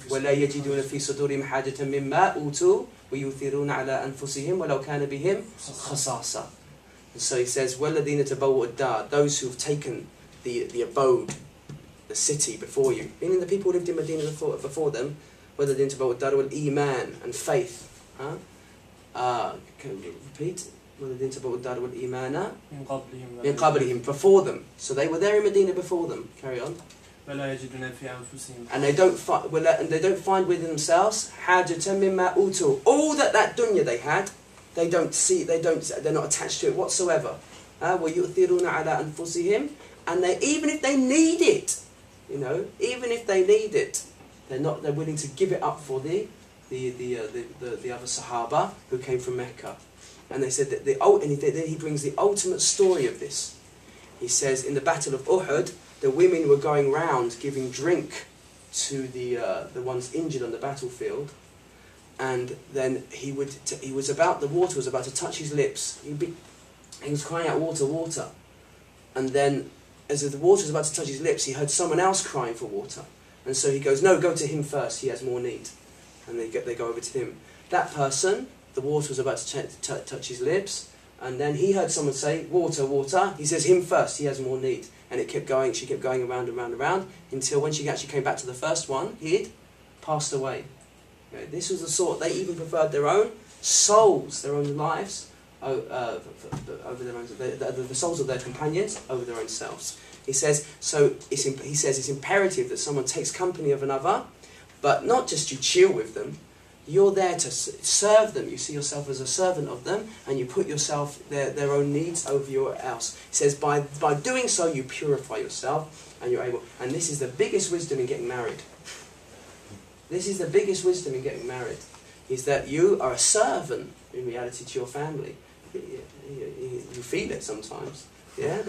وَلَا يَجِدُونَ فِي صُدُورِهِمْ حَاجَةً مِمَّا أُوتُوا وَيُؤْثِرُونَ عَلَى أَنفُسِهِمْ وَلَوْ كَانَ بِهِمْ خَصَاصَةٌ. And so he says, وَالَّذِينَ تَبَوَّا الدَّارَ, those who have taken the abode, the city before you, meaning the people who lived in Medina before them, وَالَّذِينَ تَبَوَّا الدَّارَ وَالْإِيمَانَ, and faith. Can you repeat? وَالَّذِينَ تَبَوَّا الدَّارَ وَالْإِيمَانَ مِنْ قَبْلِهِمْ, before them. So they were there in Medina before them. Carry on. And they don't find within themselves حَاجَةً مِمَّا أُوتُوا, all that dunya they had, they're not attached to it whatsoever. وَيُؤْثِرُونَ عَلَى أَنفُسِهِمْ, and even if they need it, even if they need it, they're willing to give it up for the other Sahaba who came from Mecca. And they said that he brings the ultimate story of this. He says in the Battle of Uhud, the women were going round giving drink to the ones injured on the battlefield, and then the water was about to touch his lips. He was crying out, water, water. And then as the water was about to touch his lips, he heard someone else crying for water. And so he goes, no, go to him first, he has more need. And they go over to him. That person, the water was about to touch his lips, and then he heard someone say, water, water. He says, him first, he has more need. And it kept going, she kept going around and round and round, until when she actually came back to the first one, he'd passed away. This was the sort, they even preferred their own souls, their own lives, over their own, the souls of their companions over their own selves. He says, it's imperative that someone takes company of another, but not just you chill with them. You're there to serve them. You see yourself as a servant of them, and you put yourself, their own needs over your else. He says, by doing so, you purify yourself, and you're able. And this is the biggest wisdom in getting married. This is the biggest wisdom in getting married, is that you are a servant in reality to your family. You feel it sometimes. Yeah,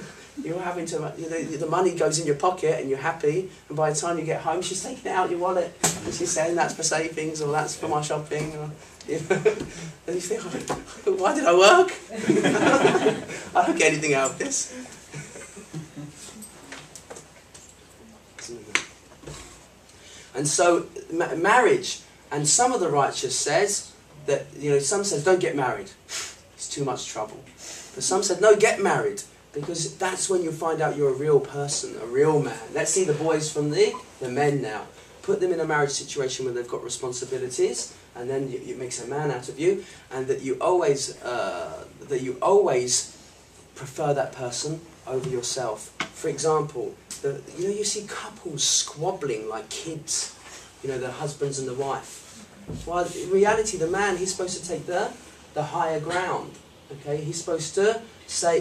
you're having to. The money goes in your pocket and you're happy, and by the time you get home, she's taking it out your wallet and she's saying that's for savings or that's for my shopping. Or, and you think, why did I work? I don't get anything out of this. And so marriage, and some of the righteous says that some says don't get married, it's too much trouble. But some said no, get married. Because that's when you find out you're a real person, a real man. Let's see the boys from the men now. Put them in a marriage situation where they've got responsibilities, and then it makes a man out of you, and that you always prefer that person over yourself. For example, you see couples squabbling like kids. The husbands and the wife. Well, in reality, the man, he's supposed to take the higher ground. Okay, he's supposed to see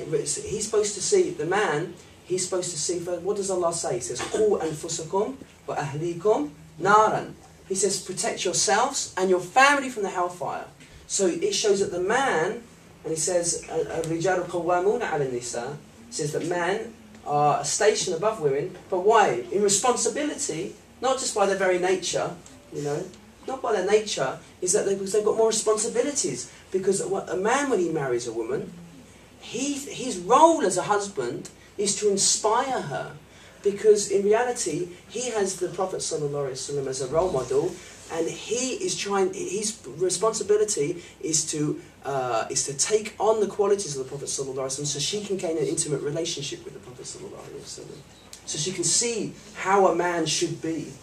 the man. He's supposed to see. What does Allah say? He says, "Qu anfusakum wa ahlikum naran." He says, protect yourselves and your family from the hellfire. So it shows that the man, and he says, "Rijalu qawwamuna 'ala an-nisa." Says that men are a station above women, but why? In responsibility, not just by their very nature, not by their nature, is that because they've got more responsibilities. Because a man, when he marries a woman, his role as a husband is to inspire her. Because in reality, he has the Prophet ﷺ as a role model, And he is trying, his responsibility is to take on the qualities of the Prophet ﷺ so she can gain an intimate relationship with the Prophet ﷺ. So she can see how a man should be.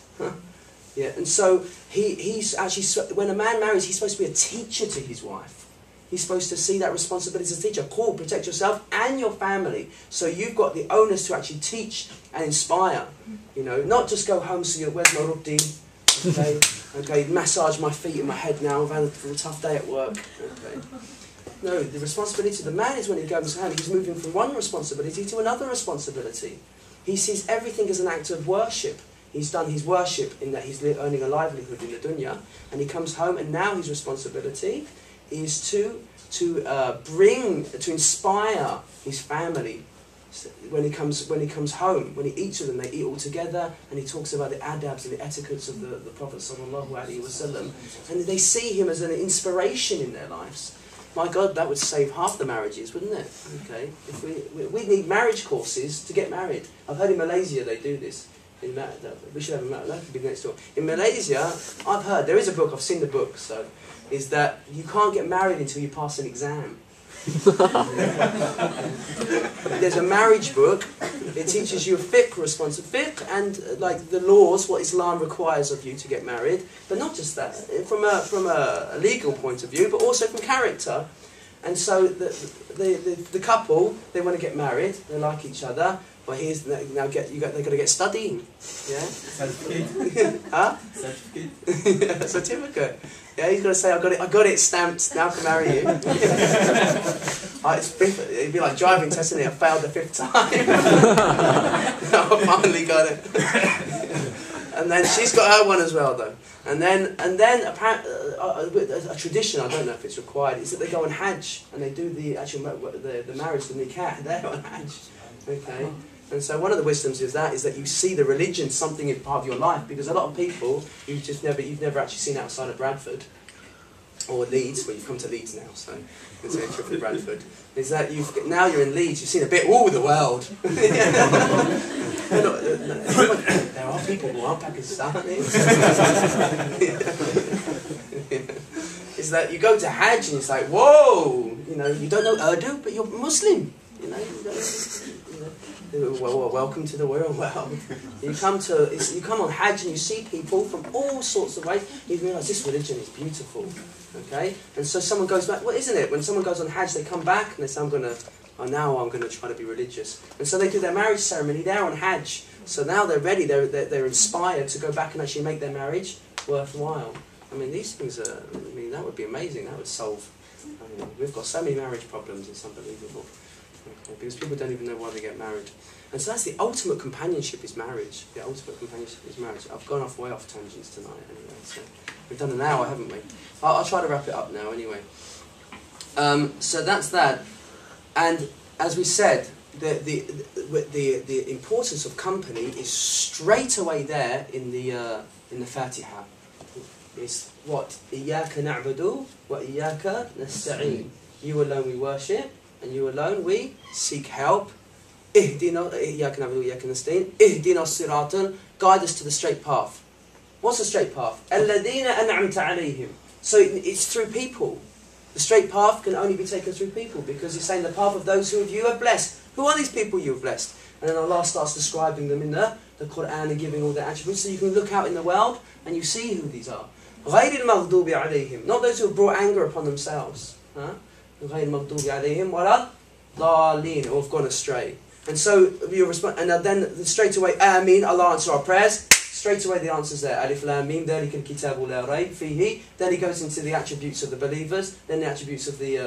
Yeah, and so he's actually, when a man marries, he's supposed to be a teacher to his wife. He's supposed to see that responsibility as a teacher. Call, protect yourself and your family. So you've got the onus to actually teach and inspire. You know, not just go home, so where's my rubdi? Okay, okay, massage my feet and my head now. I've had a tough day at work. Okay. No, the responsibility of the man is when he goes home, he's moving from one responsibility to another responsibility. He sees everything as an act of worship. He's done his worship in that he's earning a livelihood in the dunya, and he comes home, and now his responsibility is to inspire his family. When he comes home, when he eats with them, they eat all together, and he talks about the adabs and the etiquettes of the Prophet ﷺ, and they see him as an inspiration in their lives. My God, that would save half the marriages, wouldn't it? Okay, if we need marriage courses to get married. I've heard in Malaysia they do this. We should have a that could be next door. In Malaysia, I've heard, there is a book, I've seen the book, so, is that you can't get married until you pass an exam. There's a marriage book, it teaches you fiqh and like the laws, what Islam requires of you to get married, but not just that, from a legal point of view, but also from character. And so the couple, they want to get married, they like each other, but here's they've got to get studying, yeah. Certificate. Huh? Certificate. Certificate. Yeah, he's got to say, I got it stamped. Now I can marry you. It'd be like driving test, isn't it? I failed the 5th time. I finally got it. And then she's got her one as well, though. And then apparently a tradition, I don't know if it's required, is that they go on Hajj and they do the actual the marriage, the nikah. They're on Hajj. Okay. And so one of the wisdoms is that you see the religion something in part of your life, because a lot of people you've never actually seen outside of Bradford or Leeds. Well, you've come to Leeds now, so it's a trip to Bradford. Is that now you're in Leeds, you've seen a bit all the world. There are people who are Pakistani. Is that you go to Hajj and it's like, whoa, you know, you don't know Urdu, but you're Muslim. You know, well, welcome to the world. Well, you come on Hajj and you see people from all sorts of ways. You realise this religion is beautiful. Okay, and so someone goes back. Well, isn't it? When someone goes on Hajj, they come back and they say, now I'm going to try to be religious. And so they do their marriage ceremony. They're on Hajj, so now they're ready. They're inspired to go back and actually make their marriage worthwhile. I mean, these things are. I mean, that would be amazing. That would solve. I mean, we've got so many marriage problems. It's unbelievable. Okay, because people don't even know why they get married. And so that's the ultimate companionship is marriage. The ultimate companionship is marriage. I've gone way off tangents tonight anyway. So we've done an hour, haven't we? I'll try to wrap it up now anyway. So that's that. And as we said, the importance of company is straight away there in the Fatiha. It's what? Iyyaka na'budu wa iyyaka nasta'een. You alone we worship, and you alone we seek help. Ihdina siratan, guide us to the straight path. What's the straight path? Alladhina an'amta alayhim. So it's through people. The straight path can only be taken through people, because he's saying the path of those who you have blessed. Who are these people you have blessed? And then Allah starts describing them in the Quran and giving all their attributes, so you can look out in the world and you see who these are. غَيْرِ الْمَغْضُوبِ عَلَيْهِمْ, not those who have brought anger upon themselves. غَيْرِ الْمَغْضُوبِ عَلَيْهِمْ وَلَا ضَالِينَ, or have gone astray. And so you respond, and then straight away, Ameen, Allah answer our prayers. Straight away the answer's there. Alif Lam Mim, ذَلِكَ الْكِتَابُ لَا رَيْبَ فِيهِ. Then he goes into the attributes of the believers, then the attributes of the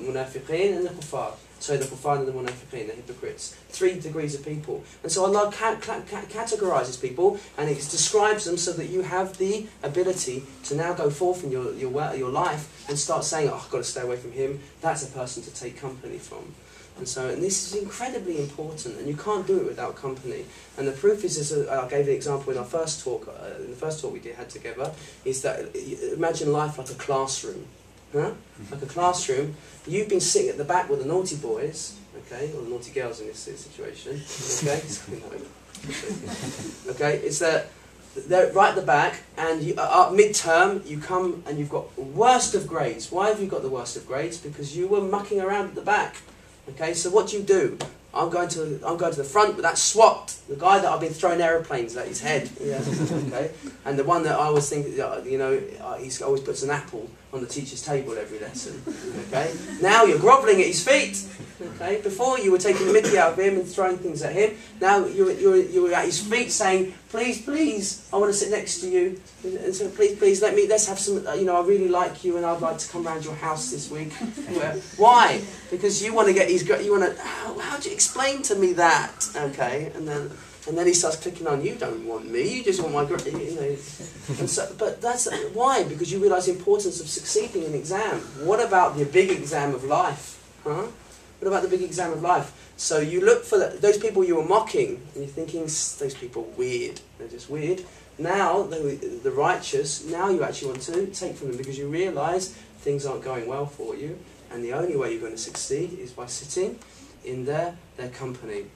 munafiqeen and the kuffar. So the kuffar and the munafiqeen, the hypocrites. 3 degrees of people. And so Allah categorizes people, and it describes them so that you have the ability to now go forth in your life and start saying, oh, I've got to stay away from him. That's a person to take company from. And this is incredibly important, and you can't do it without company. And the proof is, I gave the example in our first talk, in the first talk we had together, is that imagine life like a classroom. Like a classroom, you've been sitting at the back with the naughty boys, okay, or the naughty girls in this situation, okay? Okay, it's that they're right at the back, and mid-term you come and you've got worst of grades. Why have you got the worst of grades? Because you were mucking around at the back. Okay, so what do? I'm going to the front with that SWAT, the guy that I've been throwing aeroplanes at his head. Yeah. Okay, and the one that I was thinking, he always puts an apple on the teacher's table every lesson. Okay, now you're grovelling at his feet. Okay, before you were taking the mickey out of him and throwing things at him. Now you're at his feet saying, please, please, I want to sit next to you. And so please, let's have some. I really like you, and I'd like to come round your house this week. Why? Because you want to get his. You want to. How do you explain to me that? Okay, and then he starts clicking on. You don't want me. You just want my. And so, but that's why. Because you realise the importance of succeeding in an exam. What about the big exam of life? Huh? What about the big exam of life? So you look for those people you were mocking, and you're thinking, those people are weird. They're just weird. Now, the righteous, now you actually want to take from them because you realise things aren't going well for you, and the only way you're going to succeed is by sitting in their company.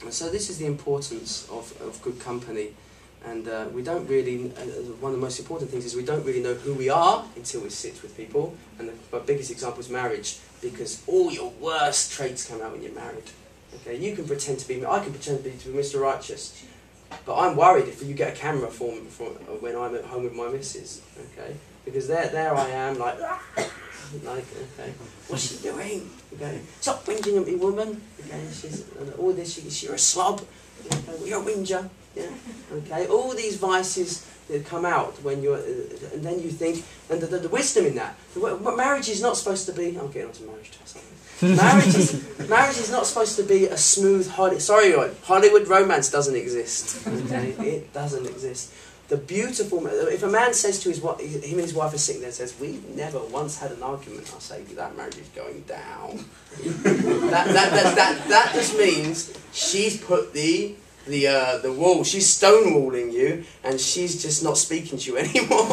And so this is the importance of good company. And we don't really, one of the most important things is we don't really know who we are until we sit with people. And the biggest example is marriage, because all your worst traits come out when you're married. Okay, you can pretend to be, I can pretend to be Mr. Righteous, but I'm worried if you get a camera for when I'm at home with my missus. Okay, because there I am, like, okay, what's she doing? Okay, stop whinging at me, woman. Okay, she's all this. You're a slob. Okay, well, you're a whinger. Yeah. Okay. All these vices that come out when you're, and then you think, and the wisdom in that. Marriage is not supposed to be. I'm getting onto marriage. Marriage is not supposed to be a smooth Hollywood romance doesn't exist. Okay, it doesn't exist. The beautiful. If a man says to him and his wife are sitting there and says, "We've never once had an argument," I'll say, "That marriage is going down." that just means she's put the wall. She's stonewalling you, and she's just not speaking to you anymore.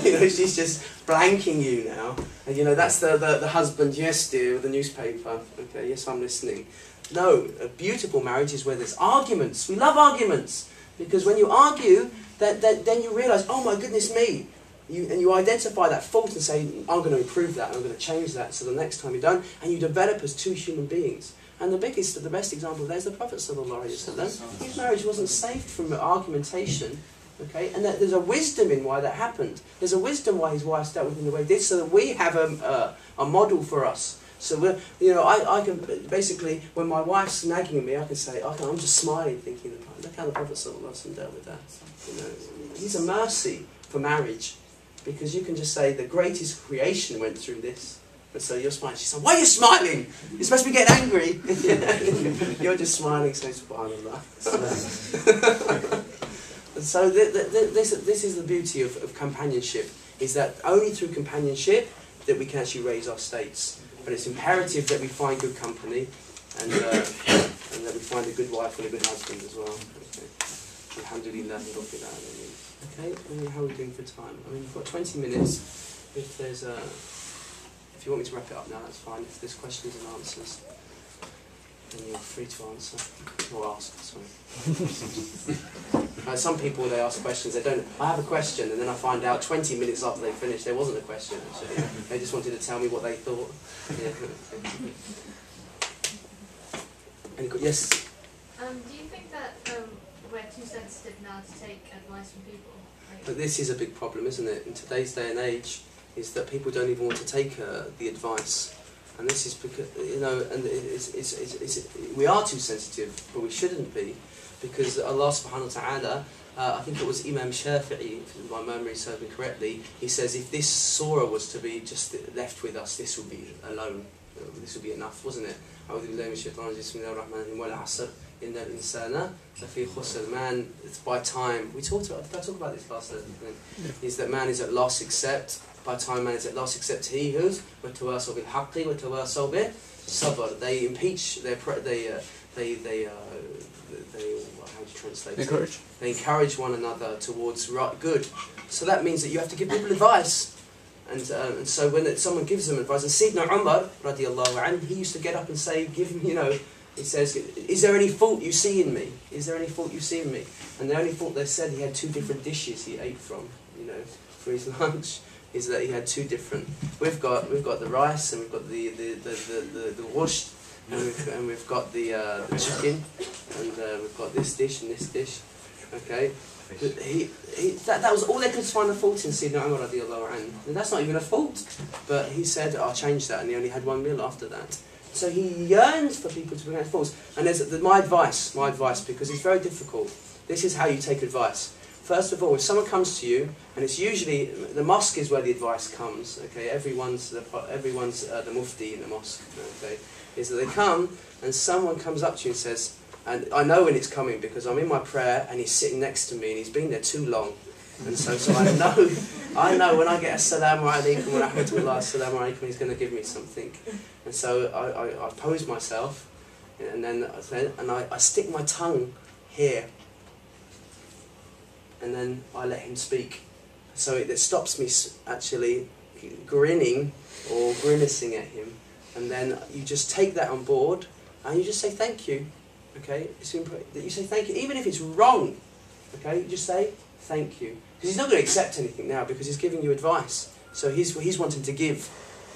She's just blanking you now. And that's the husband. Yes, dear, the newspaper. Okay, yes, I'm listening. No, a beautiful marriage is where there's arguments. We love arguments because when you argue, then you realise, oh my goodness me. You identify that fault and say, I'm going to improve that, and I'm going to change that, so the next time you don't, and you develop as two human beings. And the best example there is the Prophet ﷺ. His marriage wasn't saved from argumentation, okay? And there's a wisdom in why that happened. There's a wisdom why his wife dealt with him the way he did, so that we have a model for us. So I can basically, when my wife's nagging at me, I can say, I'm just smiling, thinking, look how the Prophet ﷺ dealt with that. He's a mercy for marriage, because you can just say the greatest creation went through this. But so you're smiling. She's like, why are you smiling? You're supposed to be getting angry. You're just smiling, saying, subhanallah. And so this is the beauty of companionship, is that only through companionship that we can actually raise our states. But it's imperative that we find good company, and that we find a good wife and a good husband as well. Okay. Alhamdulillah. Okay, how are we doing for time? We've got 20 minutes. If you want me to wrap it up now, that's fine. If there's questions and answers, then you're free to answer. Or ask, sorry. Some people, they ask questions, they don't... I have a question, and then I find out 20 minutes after they finish, there wasn't a question, actually. They just wanted to tell me what they thought. Yeah. Yes? Do you think that we're too sensitive now to take advice from people? But this is a big problem, isn't it? In today's day and age, is that people don't even want to take the advice, and this is because and we are too sensitive, but we shouldn't be, because Allah Subhanahu wa Taala, I think it was Imam Shafi'i, if my memory serves me correctly, he says if this surah was to be just left with us, this would be alone, this would be enough, wasn't it? In that insana, man, it's by time. Did I talk about this last night? Is that man is at loss except. By time man is at loss except he who's وَتَوَاسَوْا بِالْحَقِّ وَتَوَاسَوْا بِالصَّبْرِ. They impeach, they how do you translate it? They encourage one another towards good. So that means that you have to give people advice. And so when someone gives them advice, and Sayyidina Umar, radiallahu anhu, he used to get up and say, give him, he says, is there any fault you see in me? Is there any fault you see in me? And the only fault they said, he had 2 different dishes he ate from, you know, for his lunch, is that he had 2 different. We've got the rice, and we've got the washed, and we've got the chicken, and we've got this dish and this dish. Okay, that was all they could find a fault in Sayyidina Umar radiallahu anhu. And that's not even a fault. But he said, I'll change that, and he only had 1 meal after that. So he yearns for people to bring out faults. And there's my advice, because it's very difficult. This is how you take advice. First of all, if someone comes to you, and it's usually, the mosque is where the advice comes, okay, everyone's the mufti in the mosque, okay, is that they come, and someone comes up to you and says, and I know when it's coming because I'm in my prayer, and he's sitting next to me, and he's been there too long, and so I know when I get assalamu alaikum wa rahmatullah, assalamu alaikum, he's going to give me something, and so I pose myself, and then I stick my tongue here, and then I let him speak. So it stops me actually grinning or grimacing at him. And then you just take that on board and you just say thank you. Okay? It's important that you say thank you, even if it's wrong. Okay? You just say thank you. Because he's not going to accept anything now because he's giving you advice. So he's wanting to give.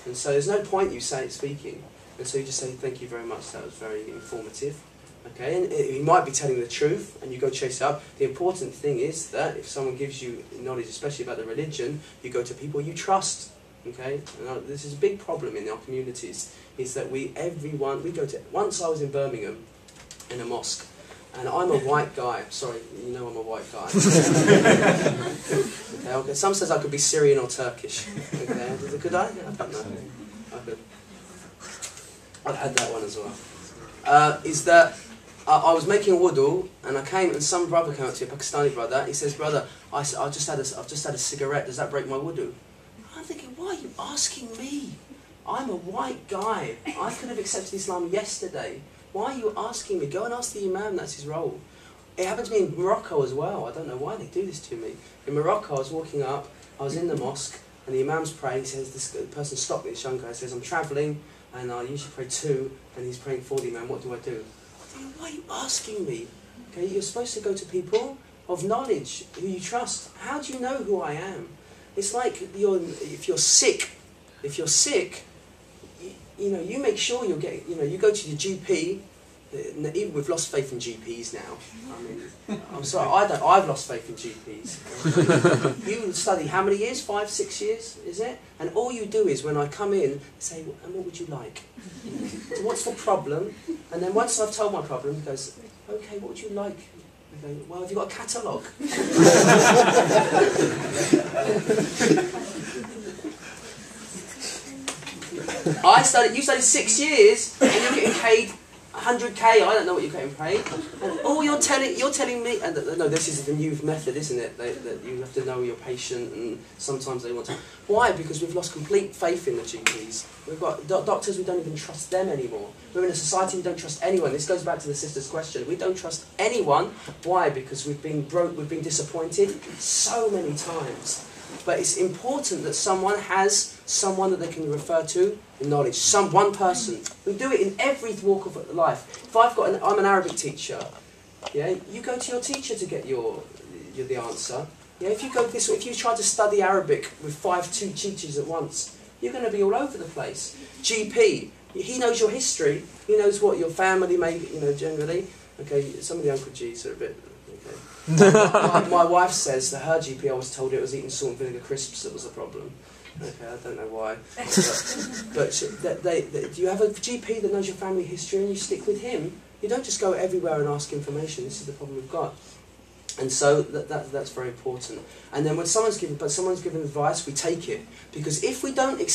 And so there's no point you speaking. And so you just say thank you very much, that was very informative. Okay, and he might be telling the truth, and you go chase it up. The important thing is that if someone gives you knowledge, especially about the religion, you go to people you trust. Okay, and this is a big problem in our communities. Is that we go to. Once I was in Birmingham, in a mosque, and I'm a white guy. Sorry, you know I'm a white guy. Okay, some says I could be Syrian or Turkish. Okay, could I? I don't know. I could. I've had that one as well. Is that I was making a wudu, and some brother came up to me, a Pakistani brother. He says, "Brother, I've just had a cigarette. Does that break my wudu?" I'm thinking, why are you asking me? I'm a white guy. I could have accepted Islam yesterday. Why are you asking me? Go and ask the Imam. That's his role. It happened to me in Morocco as well. I don't know why they do this to me. In Morocco, I was walking up. I was in the mosque, and the Imam's praying. He says, this person stopped me. This young guy says, "I'm travelling, and I usually pray 2, and he's praying for the Imam. What do I do?" Why are you asking me? Okay, you're supposed to go to people of knowledge who you trust. How do you know who I am? It's like if you're sick, you make sure you go to your GP. Even we've lost faith in GPs now. I mean, I'm sorry, I've lost faith in GPs. You study how many years? 5, 6 years, is it? And all you do is when I come in, say, "And what would you like? What's the problem?" And then once I've told my problem, he goes, "Okay, what would you like?" I go, "Well, have you got a catalogue?" You studied 6 years, and you're getting paid 100k, I don't know what you're getting paid, and all you're telling me, and no, this is the new method, isn't it? That you have to know your patient, and sometimes they want to. Why? Because we've lost complete faith in the GPs. We've got doctors, we don't even trust them anymore. We're in a society we don't trust anyone. This goes back to the sister's question. We don't trust anyone. Why? Because we've been broke, we've been disappointed so many times. But it's important that someone has someone that they can refer to in knowledge. One person. We do it in every walk of life. If I'm an Arabic teacher, yeah, you go to your teacher to get the answer. Yeah, if you try to study Arabic with 5 teachers at once, you're going to be all over the place. GP, he knows your history. He knows what your family may, generally. Okay, some of the Uncle G's are a bit. Okay. My wife says that her GP, I was told it was eating salt and vinegar crisps that was the problem. Okay, I don't know why. But you have a GP that knows your family history and you stick with him. You don't just go everywhere and ask information. This is the problem we've got. And so that's very important. And then when someone's given advice, we take it. Because if we don't accept